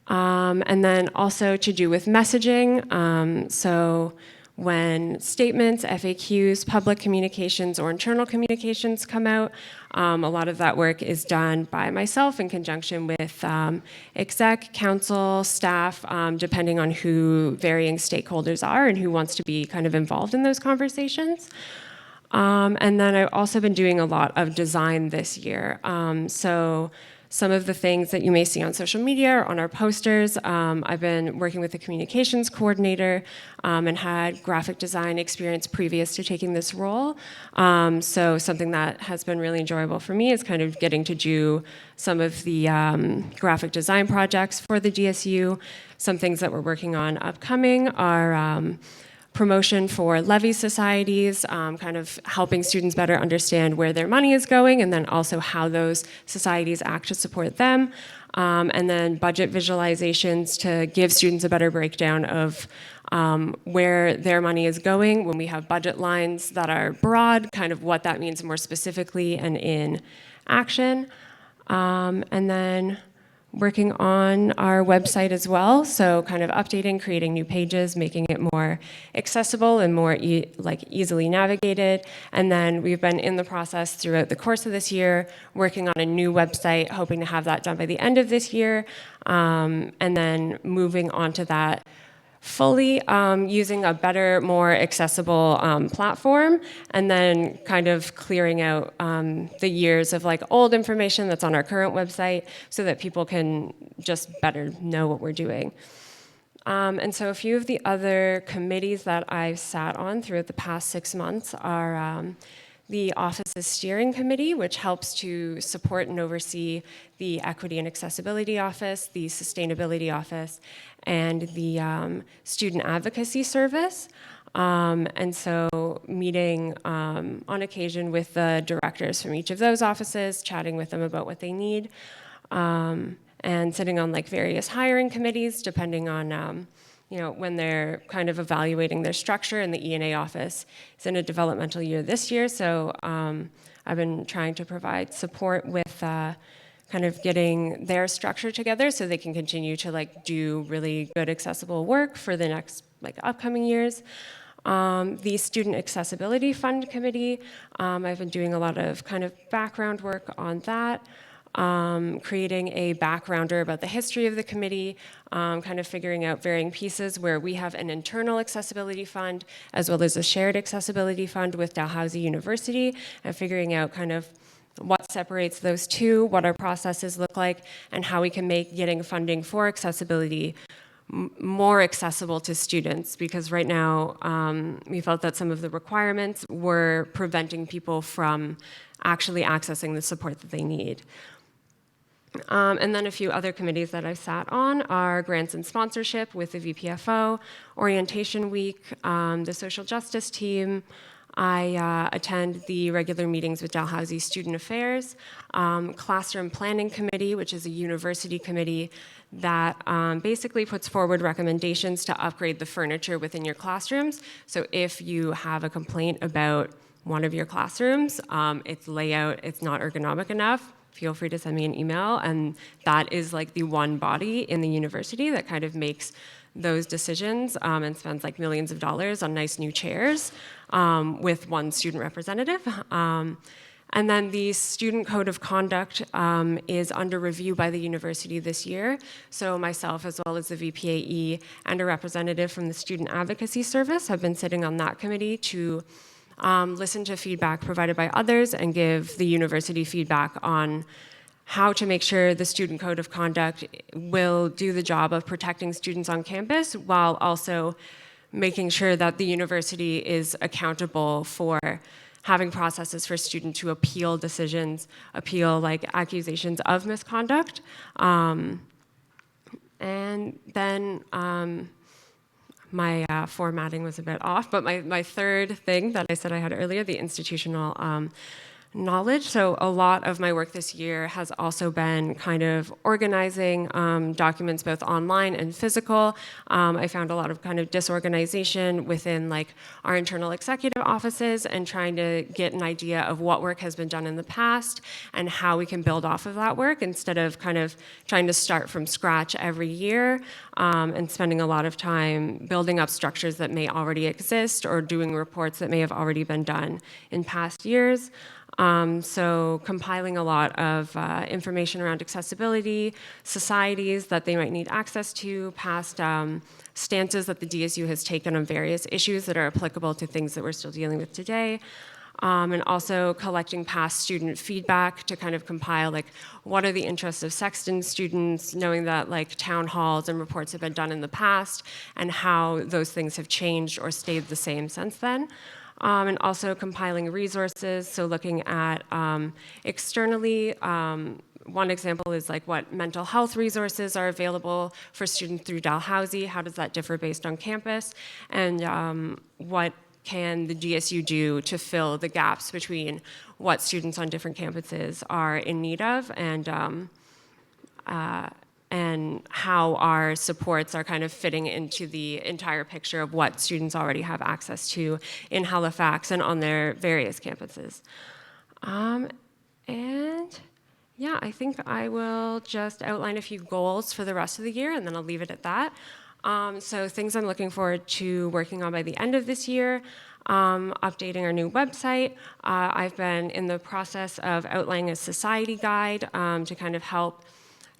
and then also to do with messaging. So when statements, FAQs, public communications, or internal communications come out, a lot of that work is done by myself in conjunction with exec, council, staff, depending on who varying stakeholders are and who wants to be kind of involved in those conversations. And then I've also been doing a lot of design this year. So some of the things that you may see on social media or on our posters, I've been working with the communications coordinator and had graphic design experience previous to taking this role. So something that has been really enjoyable for me is kind of getting to do some of the graphic design projects for the DSU. Some things that we're working on upcoming are promotion for levy societies, kind of helping students better understand where their money is going and then also how those societies act to support them. And then budget visualizations to give students a better breakdown of where their money is going when we have budget lines that are broad, kind of what that means more specifically and in action. And then working on our website as well, so kind of updating, creating new pages, making it more accessible and more easily navigated. And then we've been in the process throughout the course of this year, working on a new website, hoping to have that done by the end of this year, and then moving on to that fully using a better, more accessible platform, and then kind of clearing out the years of like old information that's on our current website so that people can just better know what we're doing. And so a few of the other committees that I've sat on throughout the past 6 months are the Office's Steering Committee, which helps to support and oversee the Equity and Accessibility Office, the Sustainability Office, and the Student Advocacy Service. And so meeting on occasion with the directors from each of those offices, chatting with them about what they need, and sitting on like various hiring committees depending on when they're kind of evaluating their structure. And the E&A office is in a developmental year this year, so I've been trying to provide support with kind of getting their structure together so they can continue to like do really good accessible work for the next like upcoming years. The Student Accessibility Fund Committee, I've been doing a lot of kind of background work on that, creating a backgrounder about the history of the committee, kind of figuring out varying pieces where we have an internal accessibility fund as well as a shared accessibility fund with Dalhousie University, and figuring out kind of what separates those two, what our processes look like, and how we can make getting funding for accessibility more accessible to students, because right now we felt that some of the requirements were preventing people from actually accessing the support that they need. And then a few other committees that I've sat on are grants and sponsorship with the VPFO, Orientation Week, the social justice team. I attend the regular meetings with Dalhousie Student Affairs, Classroom Planning Committee, which is a university committee that basically puts forward recommendations to upgrade the furniture within your classrooms. So if you have a complaint about one of your classrooms, its layout, it's not ergonomic enough, feel free to send me an email. And that is like the one body in the university that kind of makes those decisions and spends like millions of dollars on nice new chairs with one student representative. And then the Student Code of Conduct is under review by the university this year. So myself, as well as the VPAE and a representative from the Student Advocacy Service, have been sitting on that committee to listen to feedback provided by others and give the university feedback on how to make sure the Student Code of Conduct will do the job of protecting students on campus while also making sure that the university is accountable for having processes for students to appeal decisions, appeal like accusations of misconduct. And then my formatting was a bit off, but my third thing that I said I had earlier, the institutional knowledge. So a lot of my work this year has also been kind of organizing documents both online and physical. I found a lot of kind of disorganization within like our internal executive offices and trying to get an idea of what work has been done in the past and how we can build off of that work instead of kind of trying to start from scratch every year and spending a lot of time building up structures that may already exist or doing reports that may have already been done in past years. So compiling a lot of information around accessibility, societies that they might need access to, past stances that the DSU has taken on various issues that are applicable to things that we're still dealing with today, and also collecting past student feedback to kind of compile like what are the interests of Sexton students, knowing that like town halls and reports have been done in the past and how those things have changed or stayed the same since then. And also compiling resources, so looking at externally, one example is like what mental health resources are available for students through Dalhousie, how does that differ based on campus, and what can the DSU do to fill the gaps between what students on different campuses are in need of and how our supports are kind of fitting into the entire picture of what students already have access to in Halifax and on their various campuses. And yeah, I think I will just outline a few goals for the rest of the year and then I'll leave it at that. So things I'm looking forward to working on by the end of this year, updating our new website. I've been in the process of outlining a society guide to kind of help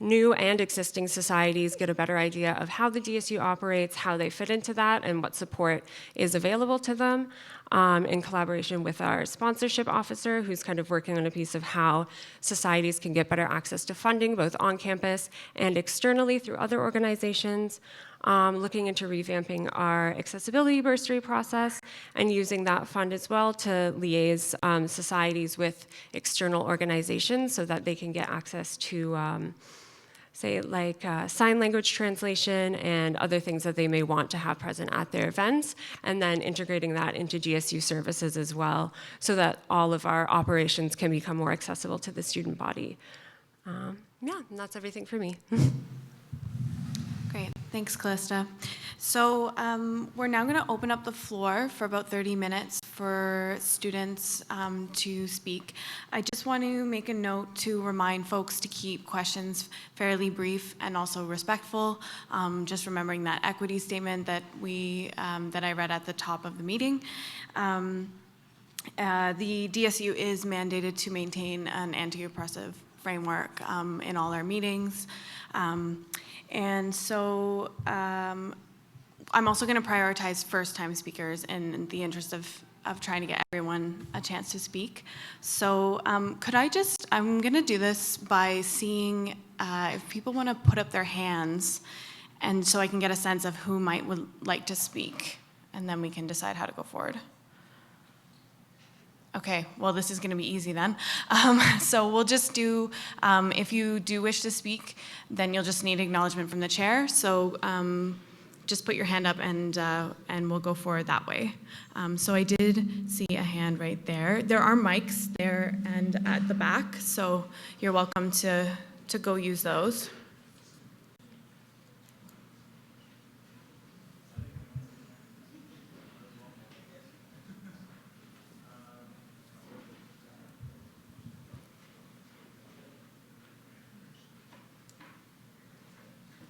new and existing societies get a better idea of how the DSU operates, how they fit into that, and what support is available to them, in collaboration with our sponsorship officer, who's kind of working on a piece of how societies can get better access to funding, both on campus and externally through other organizations, looking into revamping our accessibility bursary process and using that fund as well to liaise societies with external organizations so that they can get access to say like sign language translation and other things that they may want to have present at their events, and then integrating that into DSU services as well, so that all of our operations can become more accessible to the student body. Yeah, and that's everything for me. Great, thanks, Callista. So we're now going to open up the floor for about 30 minutes for students to speak. I just want to make a note to remind folks to keep questions fairly brief and also respectful. Just remembering that equity statement that I read at the top of the meeting. The DSU is mandated to maintain an anti-oppressive framework in all our meetings. And so I'm also going to prioritize first-time speakers in the interest of trying to get everyone a chance to speak. So I'm going to do this by seeing if people want to put up their hands, and so I can get a sense of who would like to speak, and then we can decide how to go forward. Okay, well, this is going to be easy then. So we'll just do, if you do wish to speak, then you'll just need acknowledgement from the chair. So just put your hand up and we'll go forward that way. So I did see a hand right there. There are mics there and at the back, so you're welcome to go use those.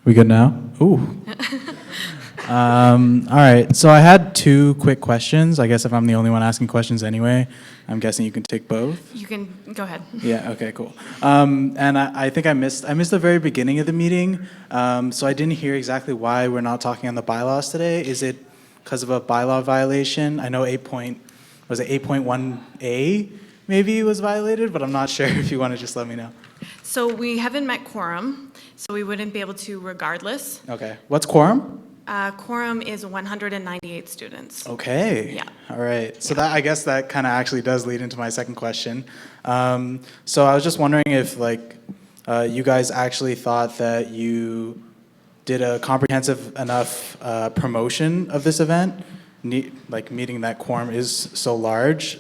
We good now? Ooh. All right, so I had two quick questions. I guess if I'm the only one asking questions anyway, I'm guessing you can take both. You can go ahead. Yeah, okay, cool. And I think I missed the very beginning of the meeting, so I didn't hear exactly why we're not talking on the bylaws today. Is it because of a bylaw violation? I know 8.1A maybe was violated, but I'm not sure. If you want to just let me know. So we haven't met quorum, so we wouldn't be able to regardless. Okay, what's quorum? Quorum is 198 students. Okay. Yeah. All right. So that, I guess that kind of actually does lead into my second question. So I was just wondering if you guys actually thought that you did a comprehensive enough promotion of this event, meeting that quorum is so large.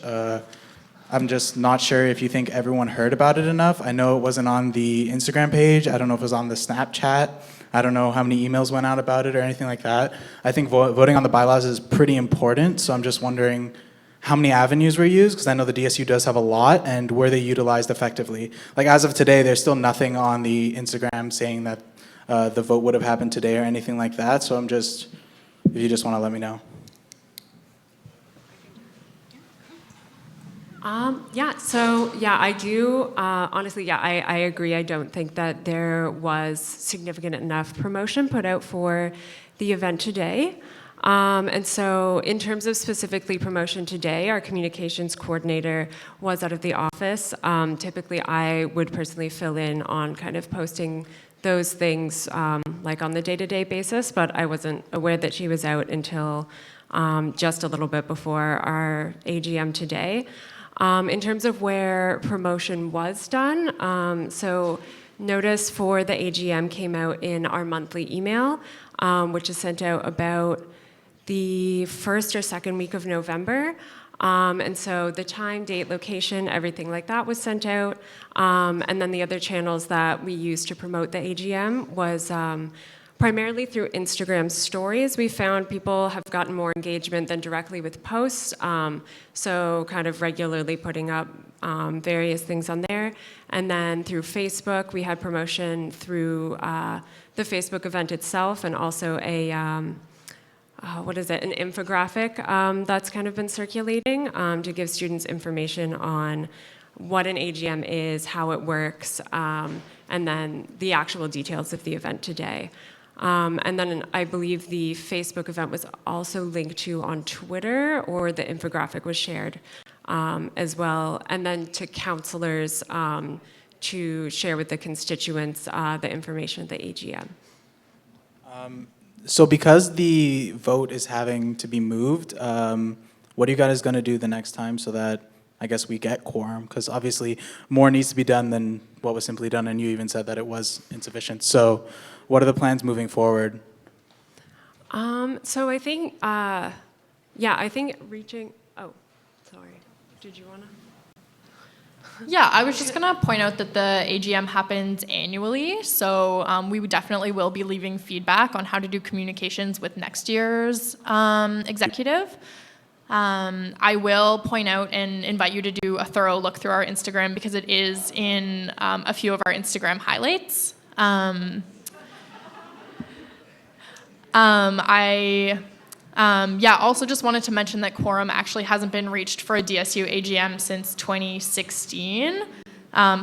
I'm just not sure if you think everyone heard about it enough. I know it wasn't on the Instagram page. I don't know if it was on the Snapchat. I don't know how many emails went out about it or anything like that. I think voting on the bylaws is pretty important, so I'm just wondering how many avenues were used, because I know the DSU does have a lot, and were they utilized effectively? Like as of today, there's still nothing on the Instagram saying that the vote would have happened today or anything like that, so if you just want to let me know. I do, honestly, I agree. I don't think that there was significant enough promotion put out for the event today. And so in terms of specifically promotion today, our communications coordinator was out of the office. Typically, I would personally fill in on kind of posting those things like on the day-to-day basis, but I wasn't aware that she was out until just a little bit before our AGM today. In terms of where promotion was done, so notice for the AGM came out in our monthly email, which is sent out about the first or second week of November. And so the time, date, location, everything like that was sent out. And then the other channels that we used to promote the AGM was primarily through Instagram stories. We found people have gotten more engagement than directly with posts, so kind of regularly putting up various things on there. And then through Facebook, we had promotion through the Facebook event itself, and also an infographic that's kind of been circulating to give students information on what an AGM is, how it works, and then the actual details of the event today. And then I believe the Facebook event was also linked to on Twitter, or the infographic was shared as well. And then to counselors to share with the constituents the information of the AGM. So because the vote is having to be moved, what are you guys going to do the next time so that I guess we get quorum? Because obviously more needs to be done than what was simply done, and you even said that it was insufficient. So what are the plans moving forward? So I think, I think reaching, oh, sorry. Did you want to? Yeah, I was just going to point out that the AGM happens annually, so we definitely will be leaving feedback on how to do communications with next year's executive. I will point out and invite you to do a thorough look through our Instagram because it is in a few of our Instagram highlights. Also just wanted to mention that quorum actually hasn't been reached for a DSU AGM since 2016.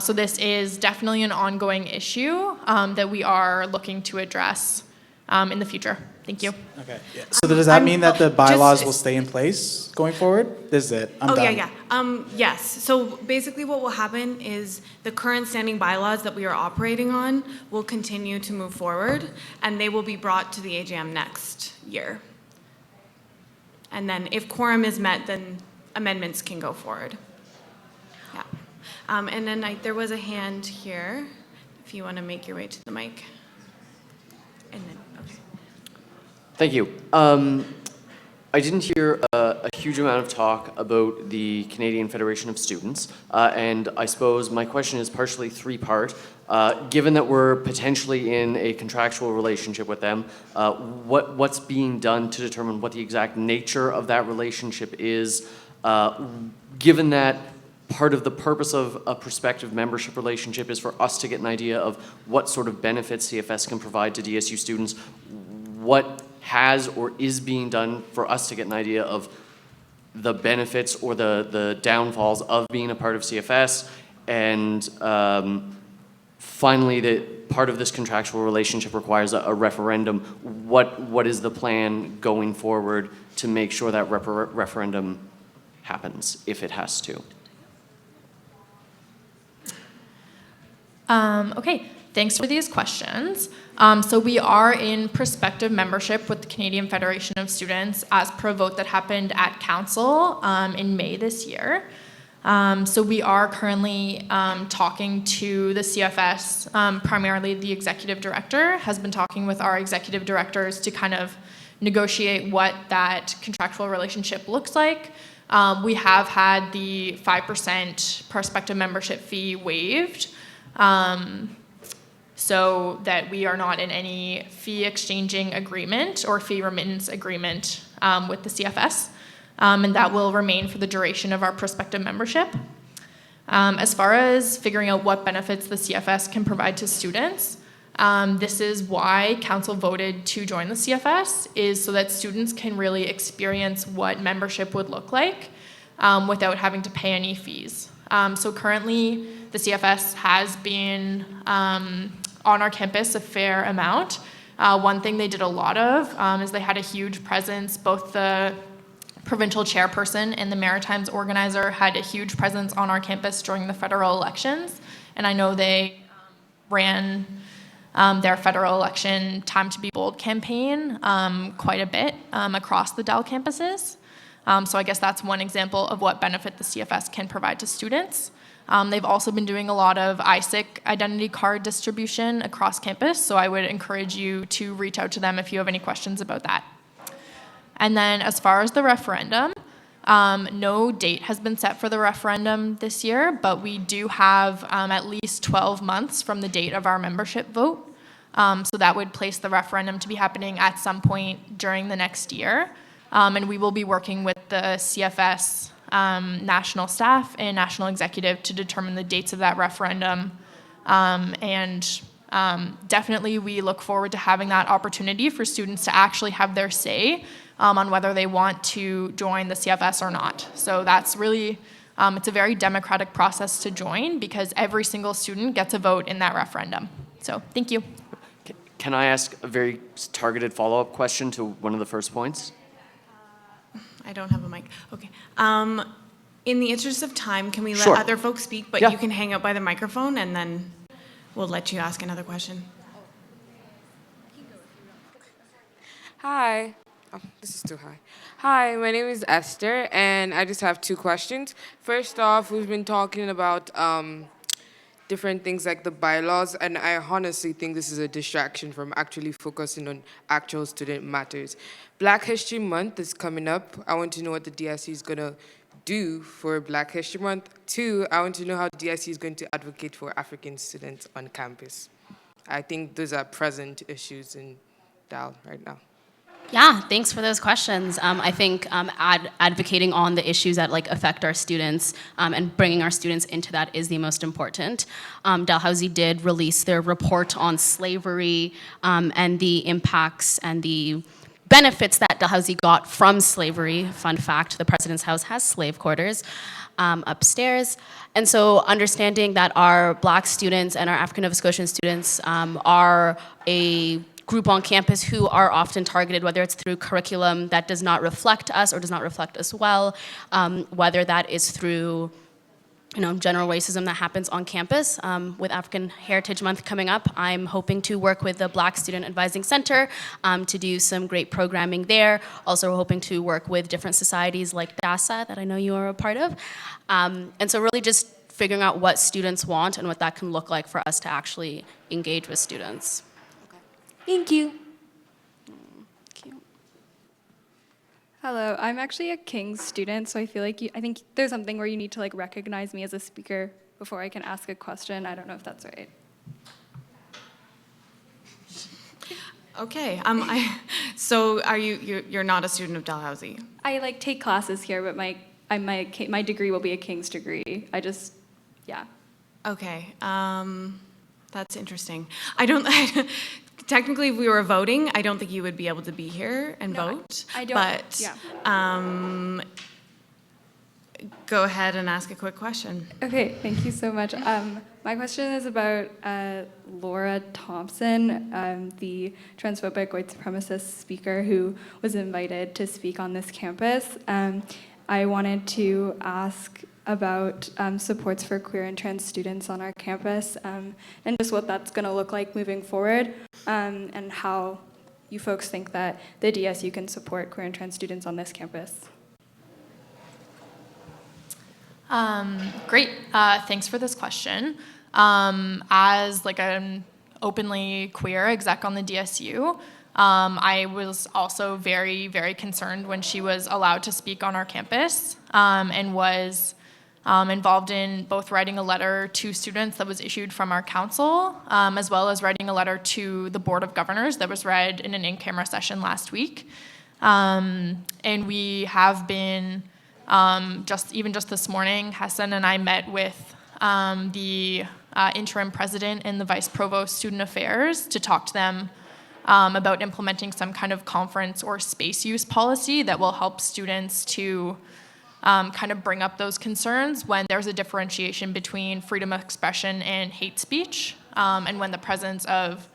So this is definitely an ongoing issue that we are looking to address in the future. Thank you. Okay. Yeah. So does that mean that the bylaws will stay in place going forward? This is it. I'm done. Yes. So basically what will happen is the current standing bylaws that we are operating on will continue to move forward, and they will be brought to the AGM next year. And then if quorum is met, then amendments can go forward. Yeah. And then there was a hand here, if you want to make your way to the mic. And then, okay. Thank you. I didn't hear a huge amount of talk about the Canadian Federation of Students, and I suppose my question is partially three-part. Given that we're potentially in a contractual relationship with them, what's being done to determine what the exact nature of that relationship is, given that part of the purpose of a prospective membership relationship is for us to get an idea of what sort of benefits CFS can provide to DSU students, what has or is being done for us to get an idea of the benefits or the downfalls of being a part of CFS, and finally, that part of this contractual relationship requires a referendum. What is the plan going forward to make sure that referendum happens, if it has to? Okay, thanks for these questions. So we are in prospective membership with the Canadian Federation of Students as per a vote that happened at Council in May this year. So we are currently talking to the CFS, primarily the executive director has been talking with our executive directors to kind of negotiate what that contractual relationship looks like. We have had the 5% prospective membership fee waived, so that we are not in any fee exchanging agreement or fee remittance agreement with the CFS. And that will remain for the duration of our prospective membership. As far as figuring out what benefits the CFS can provide to students, this is why Council voted to join the CFS, is so that students can really experience what membership would look like without having to pay any fees. So currently, the CFS has been on our campus a fair amount. One thing they did a lot of is they had a huge presence. Both the provincial chairperson and the Maritimes organizer had a huge presence on our campus during the federal elections. And I know they ran their federal election Time to Be Bold campaign quite a bit across the Dell campuses. So I guess that's one example of what benefit the CFS can provide to students. They've also been doing a lot of ISIC identity card distribution across campus, so I would encourage you to reach out to them if you have any questions about that. And then as far as the referendum, no date has been set for the referendum this year, but we do have at least 12 months from the date of our membership vote. So that would place the referendum to be happening at some point during the next year. And we will be working with the CFS national staff and national executive to determine the dates of that referendum. Definitely we look forward to having that opportunity for students to actually have their say on whether they want to join the CFS or not. So that's really, it's a very democratic process to join because every single student gets a vote in that referendum. So thank you. Can I ask a very targeted follow-up question to one of the first points? I don't have a mic. Okay. In the interest of time, can we let Sure. other folks speak, but Yeah. you can hang out by the microphone and then we'll let you ask another question. Hi. Oh, this is too high. Hi, my name is Esther, and I just have two questions. First off, we've been talking about different things like the bylaws, and I honestly think this is a distraction from actually focusing on actual student matters. Black History Month is coming up. I want to know what the DSU is going to do for Black History Month. Two, I want to know how DSU is going to advocate for African students on campus. I think those are present issues in DAL right now. Yeah, thanks for those questions. I think advocating on the issues that affect our students and bringing our students into that is the most important. Dalhousie did release their report on slavery and the impacts and the benefits that Dalhousie got from slavery. Fun fact, the President's House has slave quarters upstairs. And so understanding that our Black students and our African Nova Scotian students are a group on campus who are often targeted, whether it's through curriculum that does not reflect us or does not reflect us well, whether that is through general racism that happens on campus. With African Heritage Month coming up, I'm hoping to work with the Black Student Advising Center to do some great programming there. Also hoping to work with different societies like DASA that I know you are a part of. And so really just figuring out what students want and what that can look like for us to actually engage with students. Thank you. Cute. Hello, I'm actually a King's student, so I think there's something where you need to recognize me as a speaker before I can ask a question. I don't know if that's right. Okay. So are you're not a student of Dalhousie? I take classes here, but my degree will be a King's degree. Yeah. Okay. That's interesting. I don't. Technically, if we were voting, I don't think you would be able to be here and vote. I don't. But Yeah. Go ahead and ask a quick question. Okay, thank you so much. My question is about Laura Thompson, the transphobic white supremacist speaker who was invited to speak on this campus. I wanted to ask about supports for queer and trans students on our campus and just what that's going to look like moving forward and how you folks think that the DSU can support queer and trans students on this campus. Great. Thanks for this question. As an openly queer exec on the DSU, I was also very, very concerned when she was allowed to speak on our campus and was involved in both writing a letter to students that was issued from our council, as well as writing a letter to the Board of Governors that was read in an in-camera session last week. And we have been, just this morning, Hassan and I met with the interim president and the vice provost student affairs to talk to them about implementing some kind of conference or space use policy that will help students to kind of bring up those concerns when there's a differentiation between freedom of expression and hate speech, and when the presence of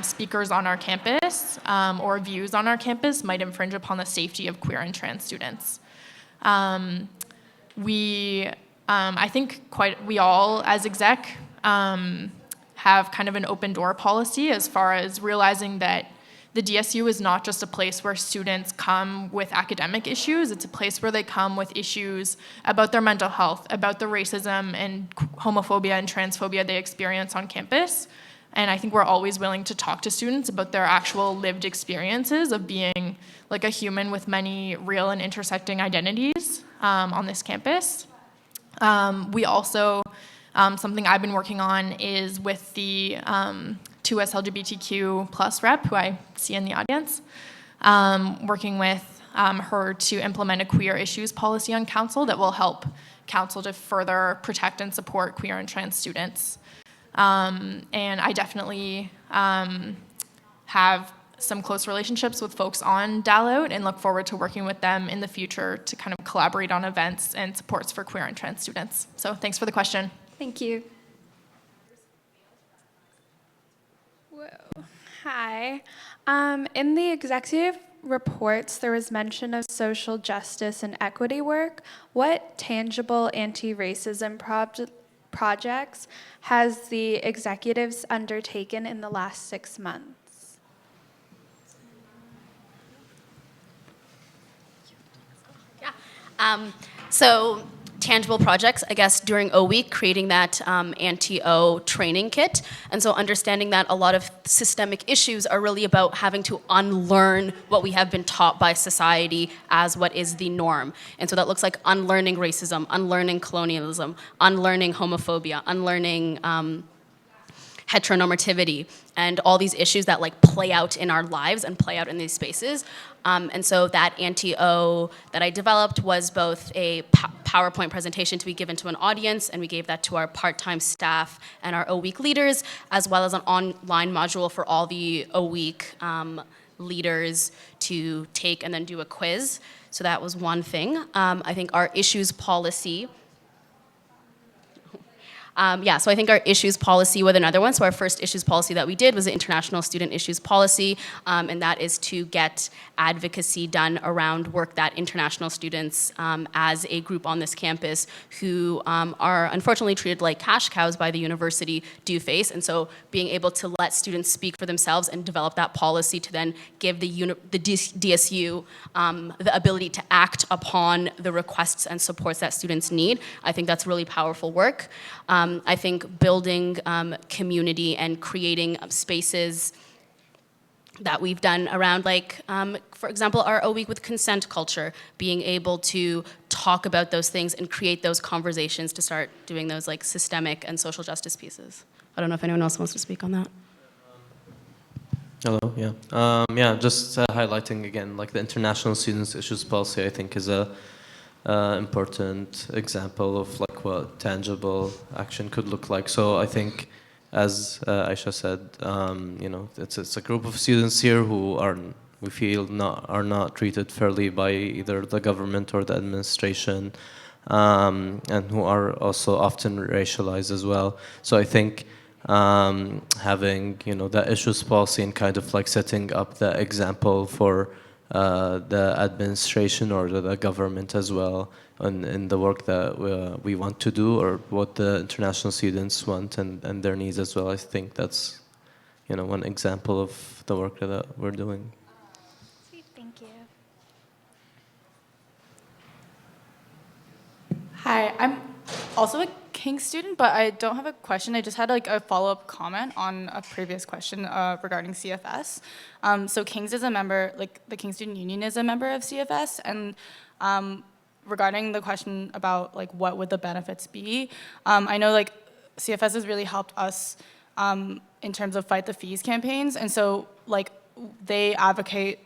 speakers on our campus or views on our campus might infringe upon the safety of queer and trans students. I think we all as exec have kind of an open door policy as far as realizing that the DSU is not just a place where students come with academic issues, it's a place where they come with issues about their mental health, about the racism and homophobia and transphobia they experience on campus. And I think we're always willing to talk to students about their actual lived experiences of being a human with many real and intersecting identities on this campus. We also, something I've been working on is with the 2S LGBTQ plus rep, who I see in the audience, working with her to implement a queer issues policy on council that will help council to further protect and support queer and trans students. And I definitely have some close relationships with folks on DALOUT and look forward to working with them in the future to kind of collaborate on events and supports for queer and trans students. So thanks for the question. Thank you. Hi. In the executive reports, there was mention of social justice and equity work. What tangible anti-racism projects has the executives undertaken in the last 6 months? So tangible projects, I guess, during O Week, creating that anti-O training kit. And so understanding that a lot of systemic issues are really about having to unlearn what we have been taught by society as what is the norm. And so that looks like unlearning racism, unlearning colonialism, unlearning homophobia, unlearning heteronormativity, and all these issues that like play out in our lives and play out in these spaces. And so that anti-O that I developed was both a PowerPoint presentation to be given to an audience, and we gave that to our part-time staff and our O-Week leaders, as well as an online module for all the O-Week leaders to take and then do a quiz. So that was one thing. I think our issues policy, so I think our issues policy was another one. So our first issues policy that we did was the international student issues policy, and that is to get advocacy done around work that international students as a group on this campus who are unfortunately treated like cash cows by the university do face. And so being able to let students speak for themselves and develop that policy to then give the DSU the ability to act upon the requests and supports that students need. I think that's really powerful work. I think building community and creating spaces that we've done around, like, for example, our O Week with consent culture, being able to talk about those things and create those conversations to start doing those like systemic and social justice pieces. I don't know if anyone else wants to speak on that. Hello, yeah. Just highlighting again, like the international students issues policy, I think is a important example of like what tangible action could look like. So I think, as Aisha said, it's a group of students here who we feel are not treated fairly by either the government or the administration, and who are also often racialized as well. So I think having that issues policy and kind of like setting up the example for the administration or the government as well in the work that we want to do, or what the international students want and their needs as well. I think that's one example of the work that we're doing. Sweet, thank you. Hi, I'm also a King's student, but I don't have a question. I just had like a follow-up comment on a previous question regarding CFS. So King's is a member, like the King's Student Union is a member of CFS, and regarding the question about like what would the benefits be, I know like CFS has really helped us in terms of Fight the Fees campaigns, and so like they advocate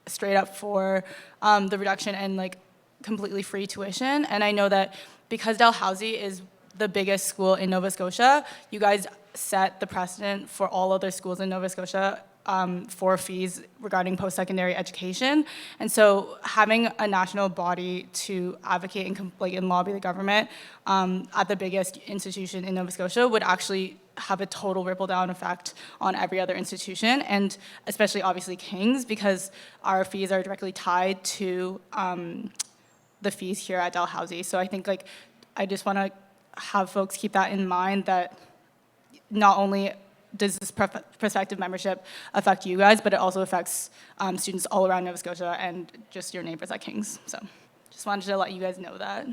straight up for the reduction and like completely free tuition. And I know that because Dalhousie is the biggest school in Nova Scotia, you guys set the precedent for all other schools in Nova Scotia for fees regarding post-secondary education. And so having a national body to advocate and lobby the government at the biggest institution in Nova Scotia would actually have a total ripple down effect on every other institution, and especially obviously King's, because our fees are directly tied to the fees here at Dalhousie. So I think like I just want to have folks keep that in mind, that not only does this prospective membership affect you guys, but it also affects students all around Nova Scotia and just your neighbors at King's. So just wanted to let you guys know that.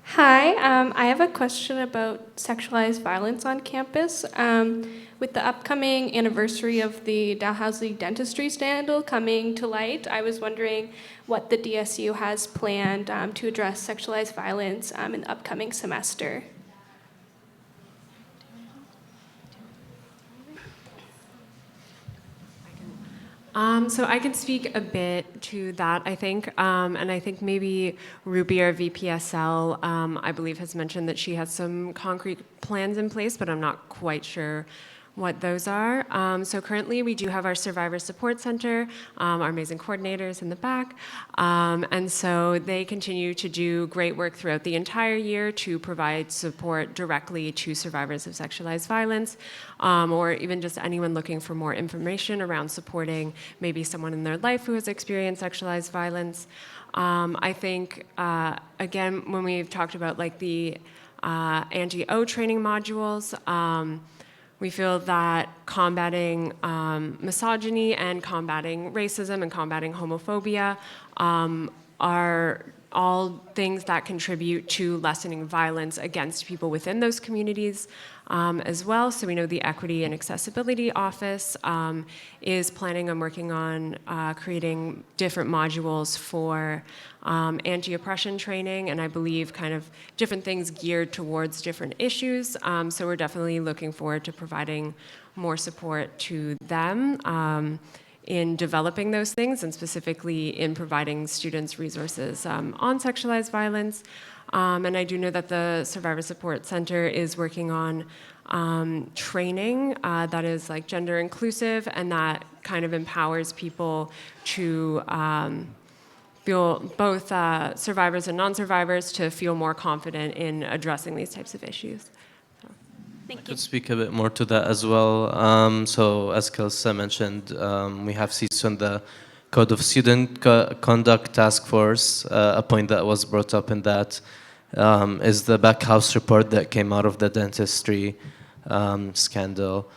Hi, I have a question about sexualized violence on campus. With the upcoming anniversary of the Dalhousie dentistry scandal coming to light, I was wondering what the DSU has planned to address sexualized violence in the upcoming semester. So I can speak a bit to that, I think, and I think maybe Ruby, our VPSL, I believe has mentioned that she has some concrete plans in place, but I'm not quite sure what those are. So currently we do have our Survivor Support Center, our amazing coordinators in the back, and so they continue to do great work throughout the entire year to provide support directly to survivors of sexualized violence, or even just anyone looking for more information around supporting maybe someone in their life who has experienced sexualized violence. I think, again, when we've talked about like the anti-O training modules, we feel that combating misogyny and combating racism and combating homophobia are all things that contribute to lessening violence against people within those communities as well. So we know the Equity and Accessibility Office is planning on working on creating different modules for anti-oppression training, and I believe kind of different things geared towards different issues. So we're definitely looking forward to providing more support to them in developing those things, and specifically in providing students resources on sexualized violence. And I do know that the Survivor Support Center is working on training that is like gender inclusive and that kind of empowers people to feel, both survivors and non-survivors, to feel more confident in addressing these types of issues. I could speak a bit more to that as well. So as Kelsa mentioned, we have seats on the Code of Student Conduct Task Force. A point that was brought up in that is the back house report that came out of the dentistry scandal.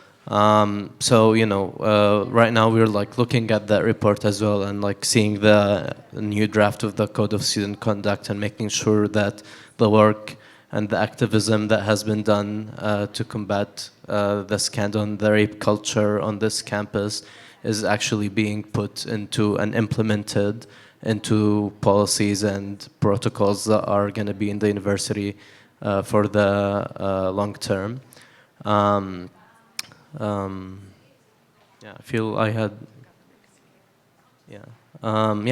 So, you know, right now we're like looking at that report as well and like seeing the new draft of the Code of Student Conduct and making sure that the work and the activism that has been done to combat the scandal and the rape culture on this campus is actually being put into and implemented into policies and protocols that are going to be in the university for the long term. Yeah, I feel I had, yeah,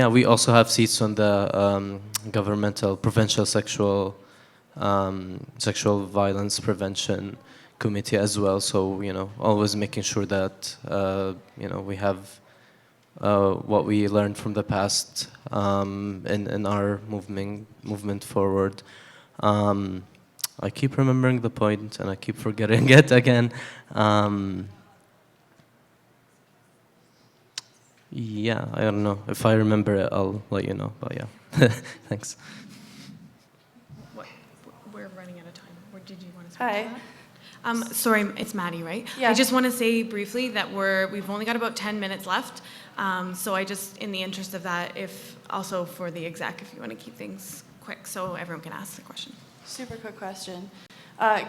we also have seats on the governmental provincial sexual violence prevention committee as well. So, you know, always making sure that, you know, we have what we learned from the past in our movement forward. I keep remembering the point and I keep forgetting it again. Yeah, I don't know. If I remember it, I'll let you know. But yeah, thanks. We're running out of time. Or did you want to speak Hi. to that? Sorry, it's Maddie, right? Yeah. I just want to say briefly that we've only got about 10 minutes left. So I just, in the interest of that, if also for the exec, if you want to keep things quick so everyone can ask the question. Super quick question.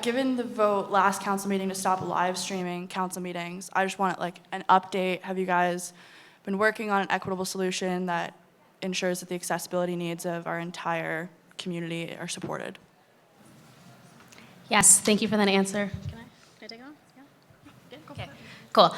Given the vote last council meeting to stop live streaming council meetings, I just want like an update. Have you guys been working on an equitable solution that ensures that the accessibility needs of our entire community are supported? Yes, thank you for that answer. Can I take it on? Yeah? Good? Okay. Cool.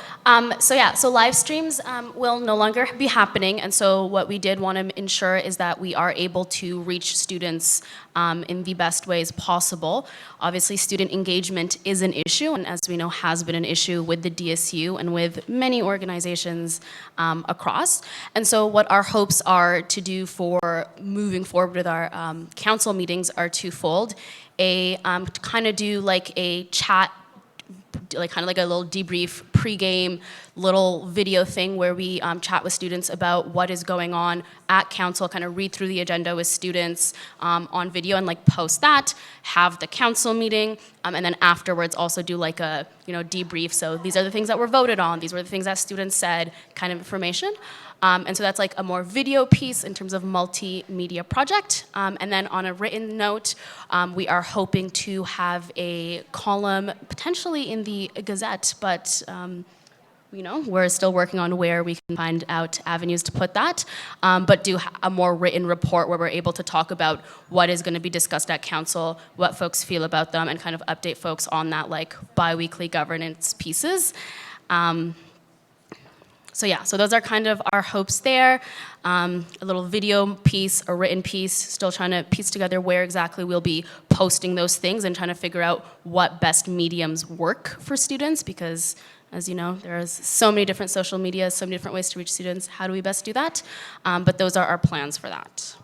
So live streams will no longer be happening, and so what we did want to ensure is that we are able to reach students in the best ways possible. Obviously, student engagement is an issue, and as we know, has been an issue with the DSU and with many organizations across. And so what our hopes are to do for moving forward with our council meetings are twofold. To kind of do like a chat, like kind of like a little debrief pregame little video thing where we chat with students about what is going on at council, kind of read through the agenda with students on video and like post that, have the council meeting, and then afterwards also do like a debrief. So these are the things that were voted on, these were the things that students said, kind of information. And so that's like a more video piece in terms of multimedia project. And then on a written note, we are hoping to have a column potentially in the Gazette, but we're still working on where we can find out avenues to put that, but do a more written report where we're able to talk about what is going to be discussed at council, what folks feel about them, and kind of update folks on that like bi-weekly governance pieces. So those are kind of our hopes there. A little video piece, a written piece, still trying to piece together where exactly we'll be posting those things and trying to figure out what best mediums work for students, because as you know, there's so many different social media, so many different ways to reach students. How do we best do that? But those are our plans for that.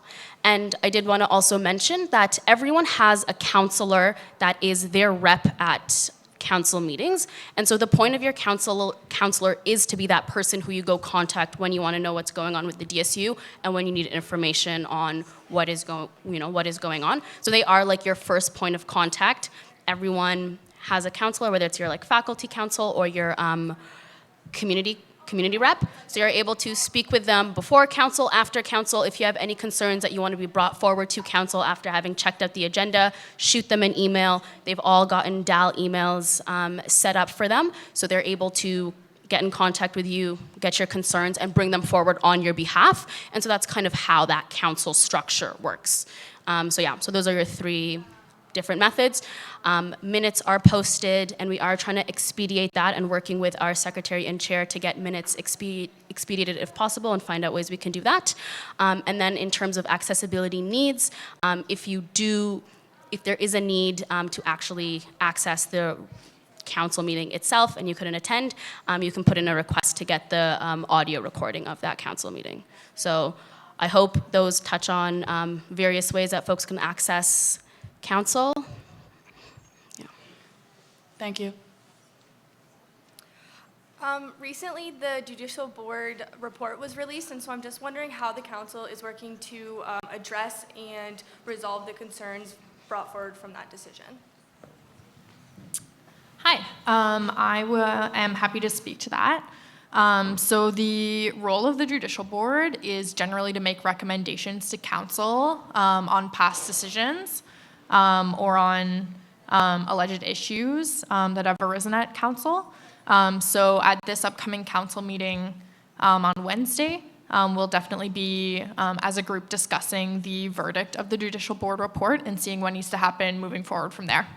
And I did want to also mention that everyone has a counselor that is their rep at council meetings. And so the point of your counselor is to be that person who you go contact when you want to know what's going on with the DSU and when you need information on what is going on. So they are like your first point of contact. Everyone has a counselor, whether it's your like faculty council or your community rep. So you're able to speak with them before council, after council. If you have any concerns that you want to be brought forward to council after having checked out the agenda, shoot them an email. They've all gotten DAL emails set up for them, so they're able to get in contact with you, get your concerns, and bring them forward on your behalf. And so that's kind of how that council structure works. So those are your 3 different methods. Minutes are posted, and we are trying to expedite that and working with our secretary and chair to get minutes expedited if possible and find out ways we can do that. And then in terms of accessibility needs, if there is a need to actually access the council meeting itself and you couldn't attend, you can put in a request to get the audio recording of that council meeting. So I hope those touch on various ways that folks can access council. Yeah. Thank you. Recently, the Judicial Board report was released, and so I'm just wondering how the council is working to address and resolve the concerns brought forward from that decision. Hi, I am happy to speak to that. So the role of the Judicial Board is generally to make recommendations to council on past decisions or on alleged issues that have arisen at council. So at this upcoming council meeting on Wednesday, we'll definitely be, as a group, discussing the verdict of the Judicial Board report and seeing what needs to happen moving forward from there.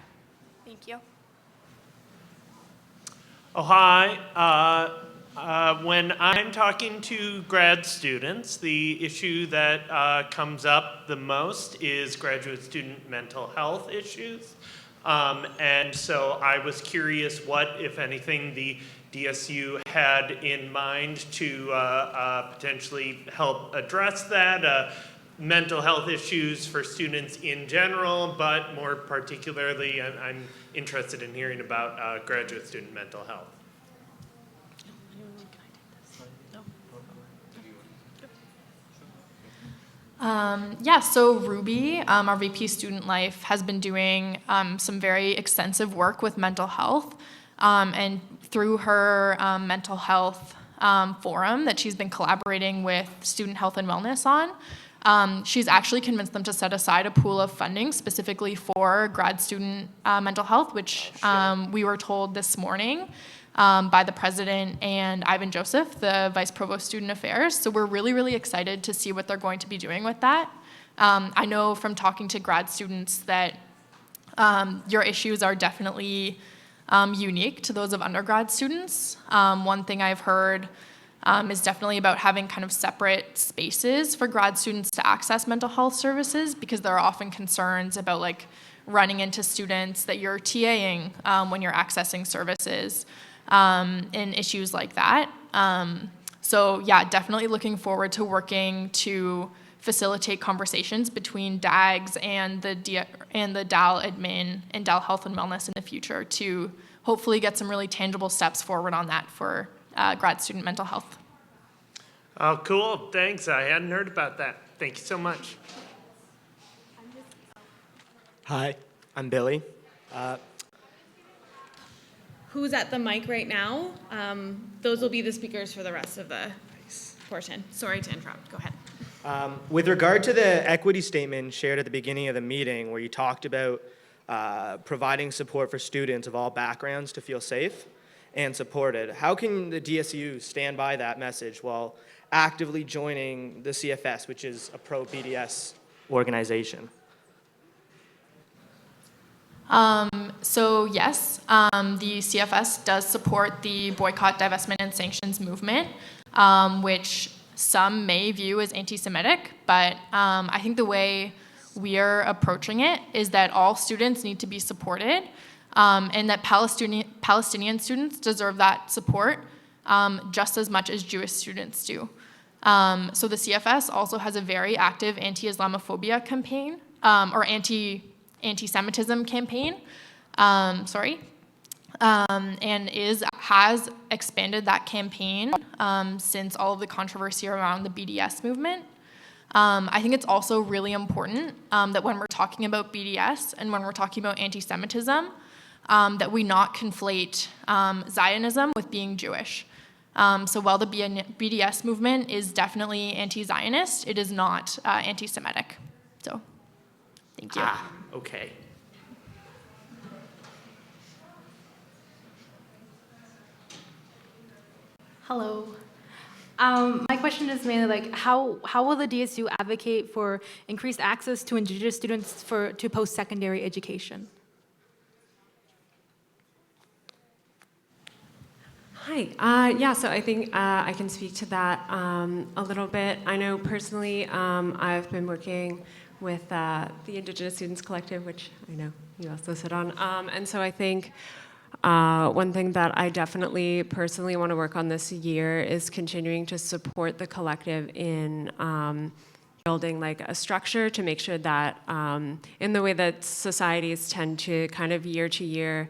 Thank you. Oh, hi. When I'm talking to grad students, the issue that comes up the most is graduate student mental health issues. And so I was curious what, if anything, the DSU had in mind to potentially help address that. Mental health issues for students in general, but more particularly, I'm interested in hearing about graduate student mental health. So Ruby, our VP Student Life, has been doing some very extensive work with mental health, and through her mental health forum that she's been collaborating with Student Health and Wellness on, she's actually convinced them to set aside a pool of funding specifically for grad student mental health, which we were told this morning by the president and Ivan Joseph, the vice provost student affairs. So we're really, really excited to see what they're going to be doing with that. I know from talking to grad students that your issues are definitely unique to those of undergrad students. One thing I've heard is definitely about having kind of separate spaces for grad students to access mental health services, because there are often concerns about like running into students that you're TAing when you're accessing services and issues like that. So yeah, definitely looking forward to working to facilitate conversations between DAGs and the DAL admin and DAL Health and Wellness in the future to hopefully get some really tangible steps forward on that for grad student mental health. Oh, cool. Thanks. I hadn't heard about that. Thank you so much. Hi, I'm Billy. Who's at the mic right now? Those will be the speakers for the rest of the portion. Sorry to interrupt. Go ahead. With regard to the equity statement shared at the beginning of the meeting, where you talked about providing support for students of all backgrounds to feel safe and supported, how can the DSU stand by that message while actively joining the CFS, which is a pro-BDS organization? So yes, the CFS does support the boycott, divestment, and sanctions movement, which some may view as anti-Semitic, but I think the way we are approaching it is that all students need to be supported, and that Palestinian students deserve that support just as much as Jewish students do. So the CFS also has a very active anti-Islamophobia campaign, or anti-Semitism campaign, and has expanded that campaign since all of the controversy around the BDS movement. I think it's also really important that when we're talking about BDS and when we're talking about anti-Semitism, that we not conflate Zionism with being Jewish. So while the BDS movement is definitely anti-Zionist, it is not anti-Semitic. So, thank you. Okay. Hello. My question is mainly like how will the DSU advocate for increased access to Indigenous students to post-secondary education? Hi. Yeah, so I think I can speak to that a little bit. I know personally I've been working with the Indigenous Students Collective, which I know you also sit on. And so I think one thing that I definitely personally want to work on this year is continuing to support the collective in building like a structure to make sure that in the way that societies tend to kind of year to year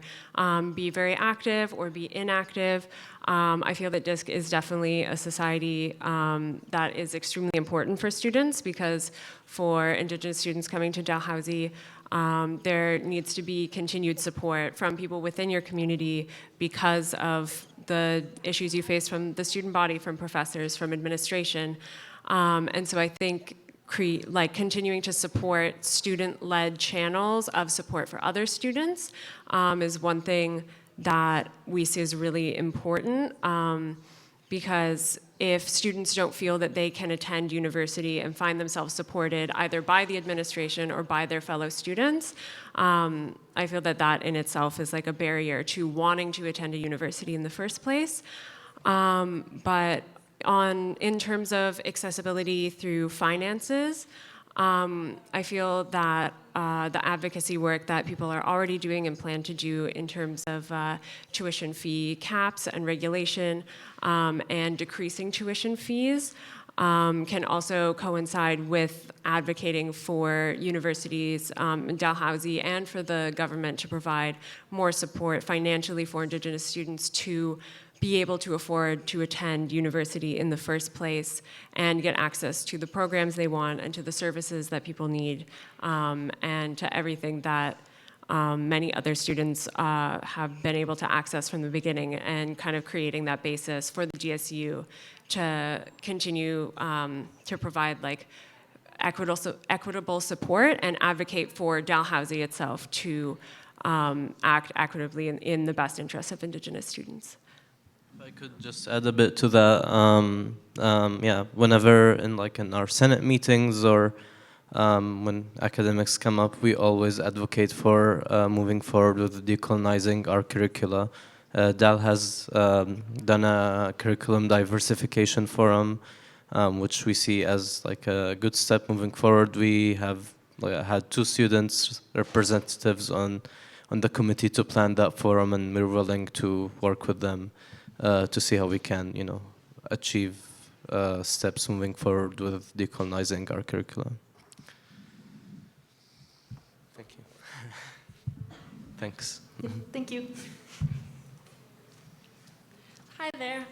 be very active or be inactive, I feel that DISC is definitely a society that is extremely important for students, because for Indigenous students coming to Dalhousie, there needs to be continued support from people within your community because of the issues you face from the student body, from professors, from administration. And so I think continuing to support student-led channels of support for other students is one thing that we see as really important, because if students don't feel that they can attend university and find themselves supported either by the administration or by their fellow students, I feel that that in itself is like a barrier to wanting to attend a university in the first place. But in terms of accessibility through finances, I feel that the advocacy work that people are already doing and plan to do in terms of tuition fee caps and regulation and decreasing tuition fees can also coincide with advocating for universities in Dalhousie and for the government to provide more support financially for Indigenous students to be able to afford to attend university in the first place and get access to the programs they want and to the services that people need, and to everything that many other students have been able to access from the beginning, and kind of creating that basis for the DSU to continue to provide like equitable support and advocate for Dalhousie itself to act equitably in the best interest of Indigenous students. If I could just add a bit to that, yeah, whenever in our Senate meetings or when academics come up, we always advocate for moving forward with decolonizing our curricula. DAL has done a curriculum diversification forum, which we see as like a good step moving forward. We have had 2 students representatives on the committee to plan that forum, and we're willing to work with them to see how we can, achieve steps moving forward with decolonizing our curriculum. Thank you. Thanks. Thank you. Hi there.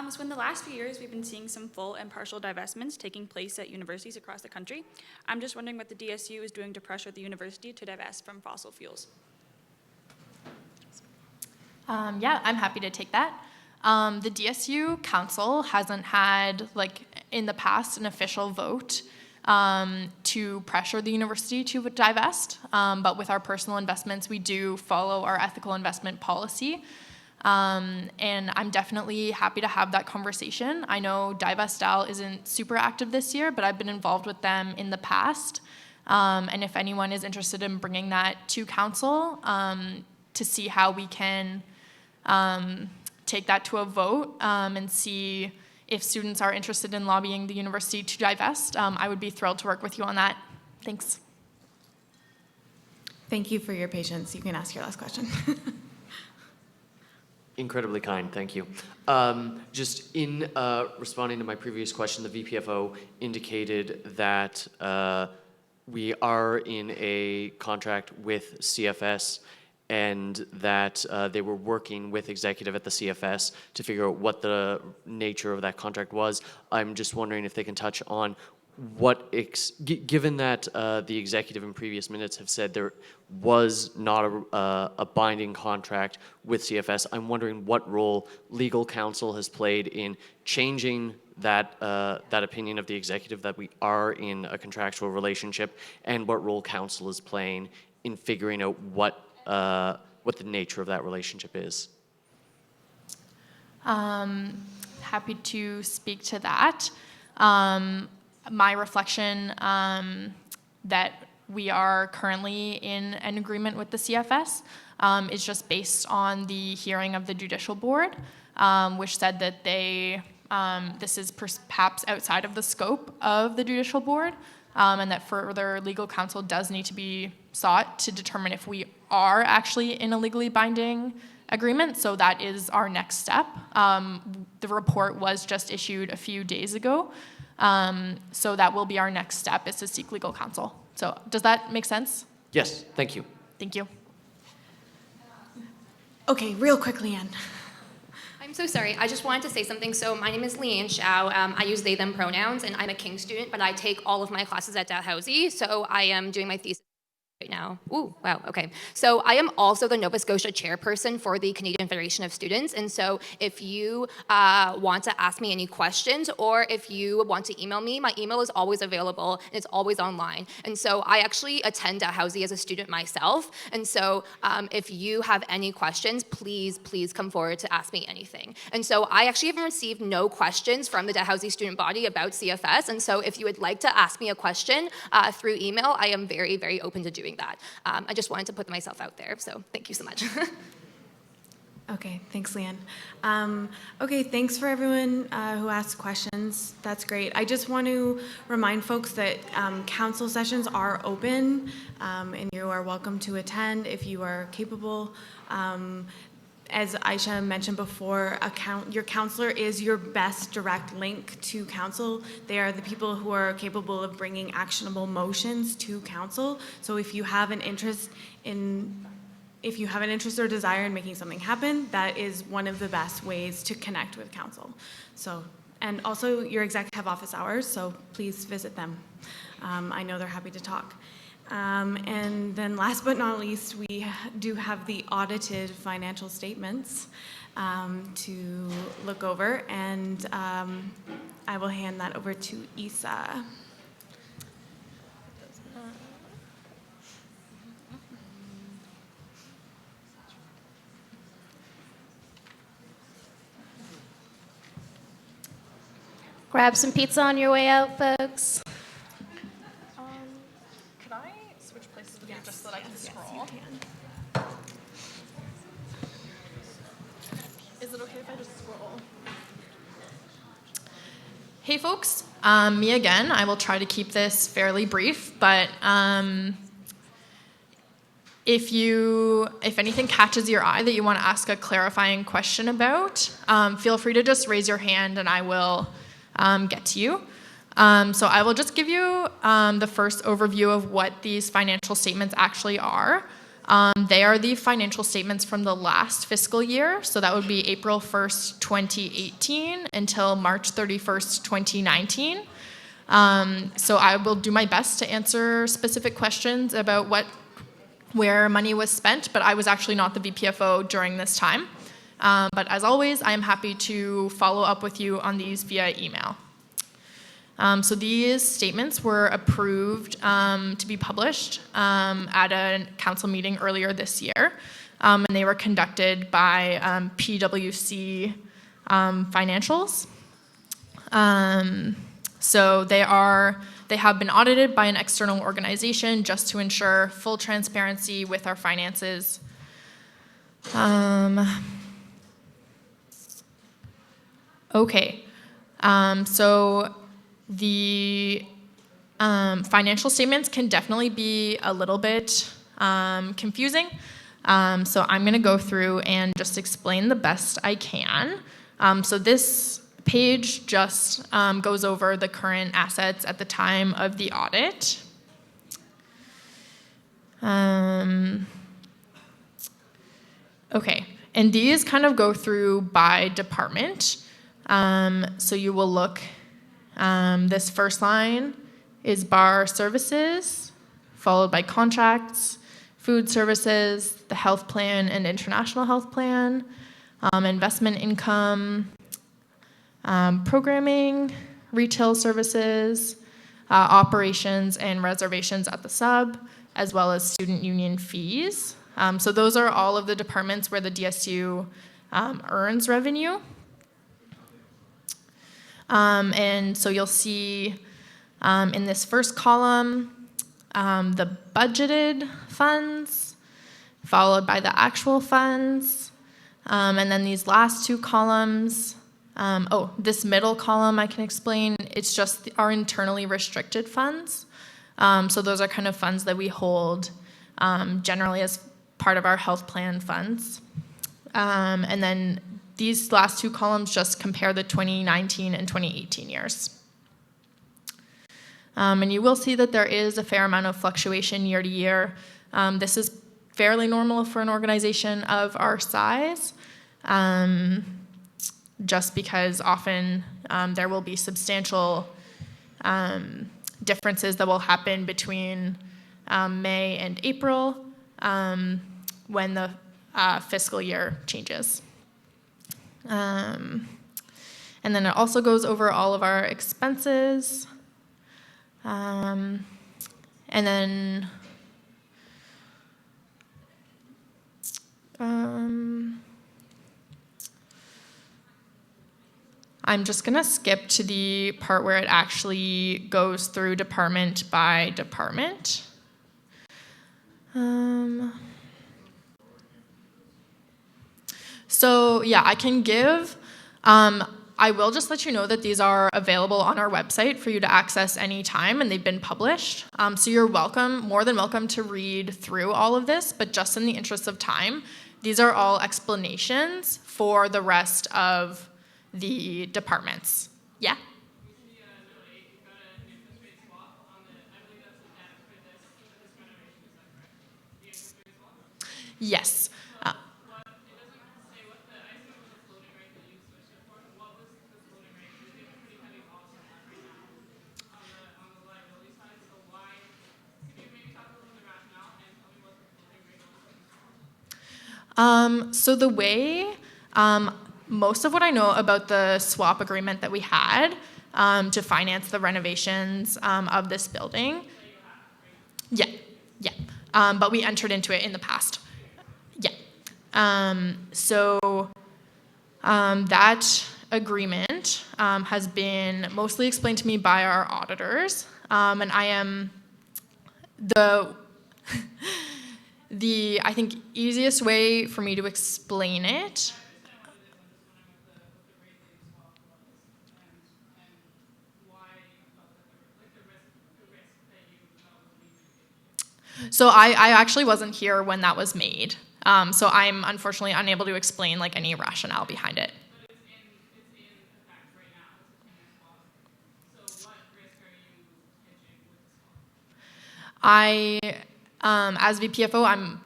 So in the last few years, we've been seeing some full and partial divestments taking place at universities across the country. I'm just wondering what the DSU is doing to pressure the university to divest from fossil fuels. Yeah, I'm happy to take that. The DSU Council hasn't had, in the past, an official vote to pressure the university to divest, but with our personal investments, we do follow our ethical investment policy, and I'm definitely happy to have that conversation. I know Divestal isn't super active this year, but I've been involved with them in the past, and if anyone is interested in bringing that to council to see how we can take that to a vote and see if students are interested in lobbying the university to divest, I would be thrilled to work with you on that. Thanks. Thank you for your patience. You can ask your last question. Incredibly kind, thank you. Just in responding to my previous question, the VPFO indicated that we are in a contract with CFS and that they were working with executive at the CFS to figure out what the nature of that contract was. I'm just wondering if they can touch on given that the executive in previous minutes have said there was not a binding contract with CFS, I'm wondering what role legal counsel has played in changing that opinion of the executive that we are in a contractual relationship, and what role counsel is playing in figuring out what the nature of that relationship is. Happy to speak to that. My reflection that we are currently in an agreement with the CFS is just based on the hearing of the Judicial Board, which said that this is perhaps outside of the scope of the Judicial Board, and that further legal counsel does need to be sought to determine if we are actually in a legally binding agreement. So that is our next step. The report was just issued a few days ago. So that will be our next step, is to seek legal counsel. So does that make sense? Yes, thank you. Thank you. Okay, real quick, Leanne. I'm so sorry. I just wanted to say something. So my name is Leanne Shao. I use they, them pronouns, and I'm a King student, but I take all of my classes at Dalhousie. So I am doing my thesis right now. Ooh, wow, okay. So I am also the Nova Scotia chairperson for the Canadian Federation of Students. And so if you want to ask me any questions, or if you want to email me, my email is always available and it's always online. And so I actually attend Dalhousie as a student myself. And so if you have any questions, please come forward to ask me anything. And so I actually have received no questions from the Dalhousie student body about CFS. And so if you would like to ask me a question through email, I am very, very open to doing that. I just wanted to put myself out there, so thank you so much. Okay, thanks, Leanne. Okay, thanks for everyone who asked questions. That's great. I just want to remind folks that council sessions are open, and you are welcome to attend if you are capable. As Aisha mentioned before, your counselor is your best direct link to council. They are the people who are capable of bringing actionable motions to council. So if you have an interest or desire in making something happen, that is one of the best ways to connect with council. So, and also your exec have office hours, so please visit them. I know they're happy to talk. And then last but not least, we do have the audited financial statements to look over, and I will hand that over to Isa. Grab some pizza on your way out, folks. Could I switch places with you just so that I can scroll? Yes, you can. Is it okay if I just scroll? Hey folks, me again. I will try to keep this fairly brief, but if anything catches your eye that you want to ask a clarifying question about, feel free to just raise your hand and I will get to you. So I will just give you the first overview of what these financial statements actually are. They are the financial statements from the last fiscal year, so that would be April 1st, 2018 until March 31st, 2019. So I will do my best to answer specific questions about where money was spent, but I was actually not the VPFO during this time. But as always, I am happy to follow up with you on these via email. So these statements were approved to be published at a council meeting earlier this year, and they were conducted by PwC Financials. So they have been audited by an external organization just to ensure full transparency with our finances. Okay, so the financial statements can definitely be a little bit confusing. So I'm going to go through and just explain the best I can. So this page just goes over the current assets at the time of the audit. Okay, and these kind of go through by department. So you will look, this first line is bar services, followed by contracts, food services, the health plan and international health plan, investment income, programming, retail services, operations and reservations at the sub, as well as student union fees. So those are all of the departments where the DSU earns revenue. And so you'll see in this first column, the budgeted funds, followed by the actual funds, and then these last two columns. This middle column I can explain, it's just our internally restricted funds. So those are kind of funds that we hold generally as part of our health plan funds. And then these last two columns just compare the 2019 and 2018 years. And you will see that there is a fair amount of fluctuation year to year. This is fairly normal for an organization of our size, just because often there will be substantial differences that will happen between May and April when the fiscal year changes. And then it also goes over all of our expenses. And then I'm just going to skip to the part where it actually goes through department by department. So yeah, I can give, I will just let you know that these are available on our website for you to access anytime, and they've been published. So you're welcome, more than welcome to read through all of this, but just in the interest of time, these are all explanations for the rest of the departments. Yeah? Yes. So the way, most of what I know about the swap agreement that we had to finance the renovations of this building, yeah, but we entered into it in the past. Yeah. So that agreement has been mostly explained to me by our auditors, and I am the I think easiest way for me to explain it. So I actually wasn't here when that was made. So I'm unfortunately unable to explain like any rationale behind it. As VPFO,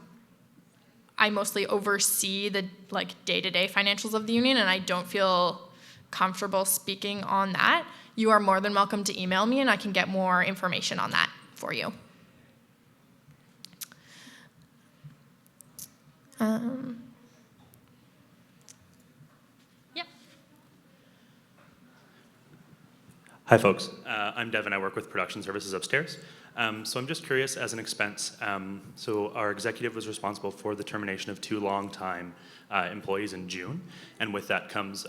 I mostly oversee the like day-to-day financials of the union, and I don't feel comfortable speaking on that. You are more than welcome to email me, and I can get more information on that for you. Yeah. Hi, folks. I'm Devin. I work with production services upstairs. So I'm just curious, as an expense, so our executive was responsible for the termination of 2 long-time employees in June, and with that comes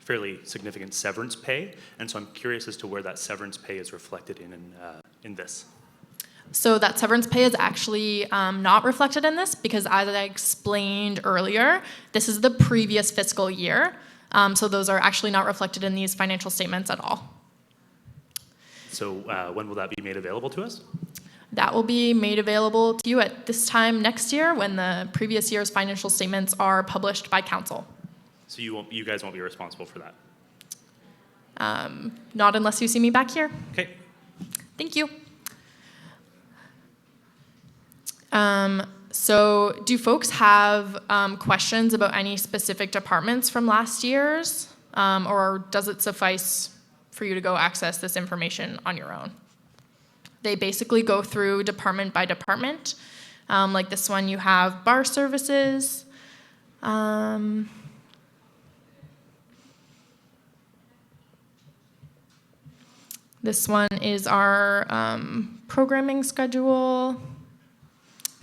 fairly significant severance pay, and so I'm curious as to where that severance pay is reflected in this. So that severance pay is actually not reflected in this because, as I explained earlier, this is the previous fiscal year. So those are actually not reflected in these financial statements at all. So when will that be made available to us? That will be made available to you at this time next year when the previous year's financial statements are published by council. So you guys won't be responsible for that? Not unless you see me back here. Okay. Thank you. So do folks have questions about any specific departments from last year's, or does it suffice for you to go access this information on your own? They basically go through department by department. Like this one, you have bar services. This one is our programming schedule,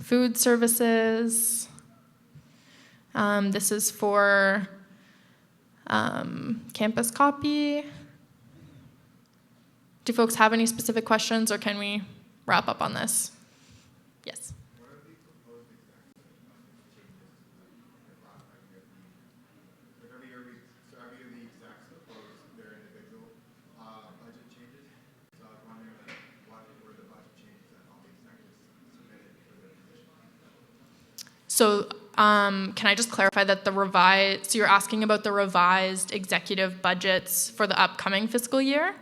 food services. This is for campus copy. Do folks have any specific questions, or can we wrap up on this? Yes. So can I just clarify that so you're asking about the revised executive budgets for the upcoming fiscal year?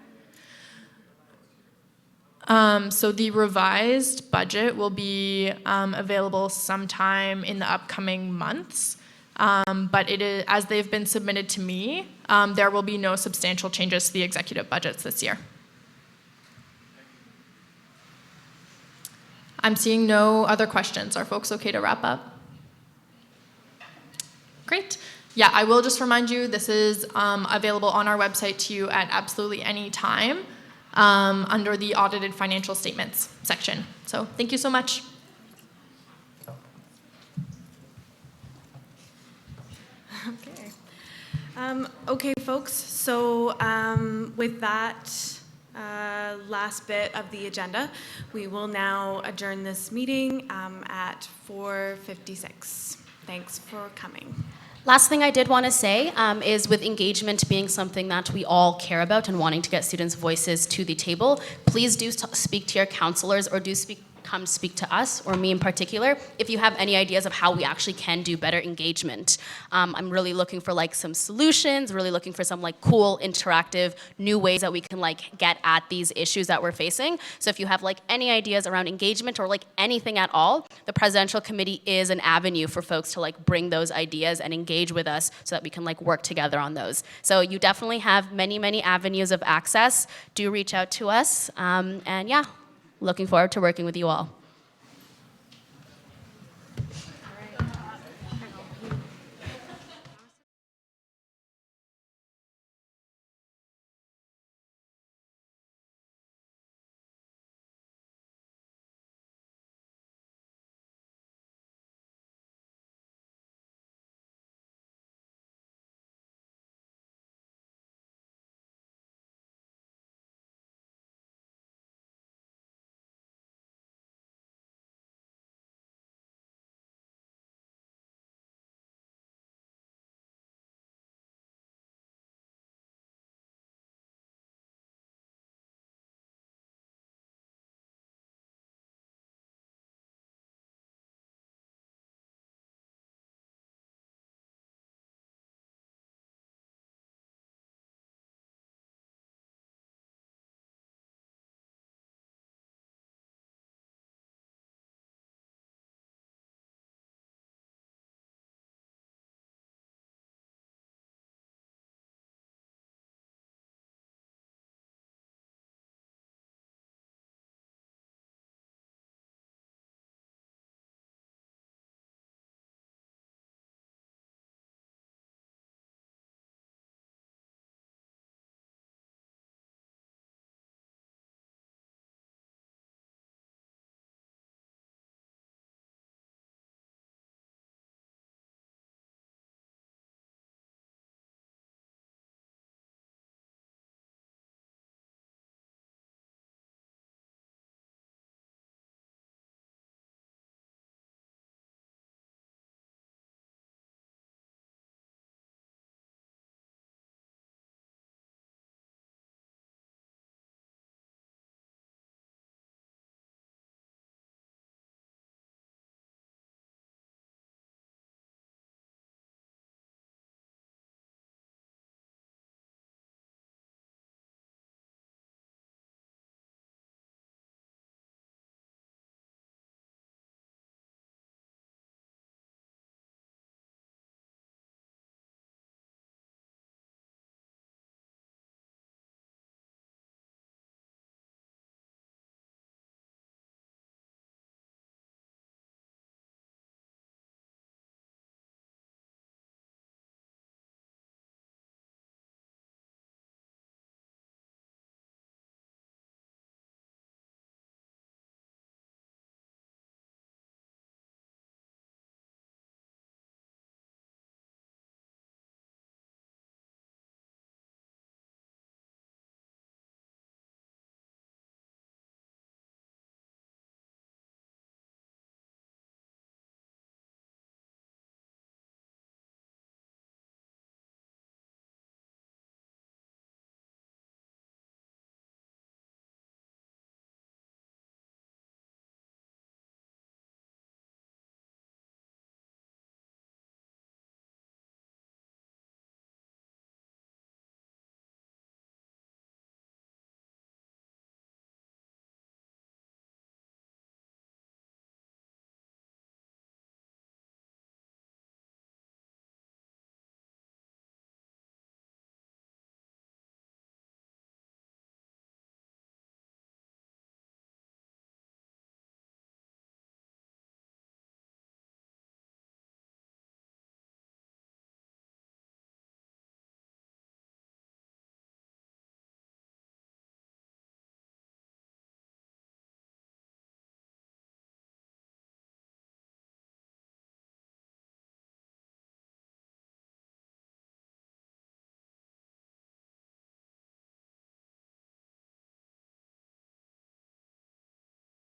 So the revised budget will be available sometime in the upcoming months, but it is, as they've been submitted to me, there will be no substantial changes to the executive budgets this year. I'm seeing no other questions. Are folks okay to wrap up? Great. Yeah, I will just remind you, this is available on our website to you at absolutely any time under the audited financial statements section. So thank you so much. Okay. Okay, folks. So with that last bit of the agenda, we will now adjourn this meeting at 4:56. Thanks for coming. Last thing I did want to say is with engagement being something that we all care about and wanting to get students' voices to the table, please do speak to your counselors or come speak to us, or me in particular, if you have any ideas of how we actually can do better engagement. I'm really looking for like some solutions, really looking for some like cool, interactive, new ways that we can like get at these issues that we're facing. So if you have like any ideas around engagement or like anything at all, the Presidential Committee is an avenue for folks to like bring those ideas and engage with us so that we can like work together on those. So you definitely have many, many avenues of access. Do reach out to us. And yeah, looking forward to working with you all.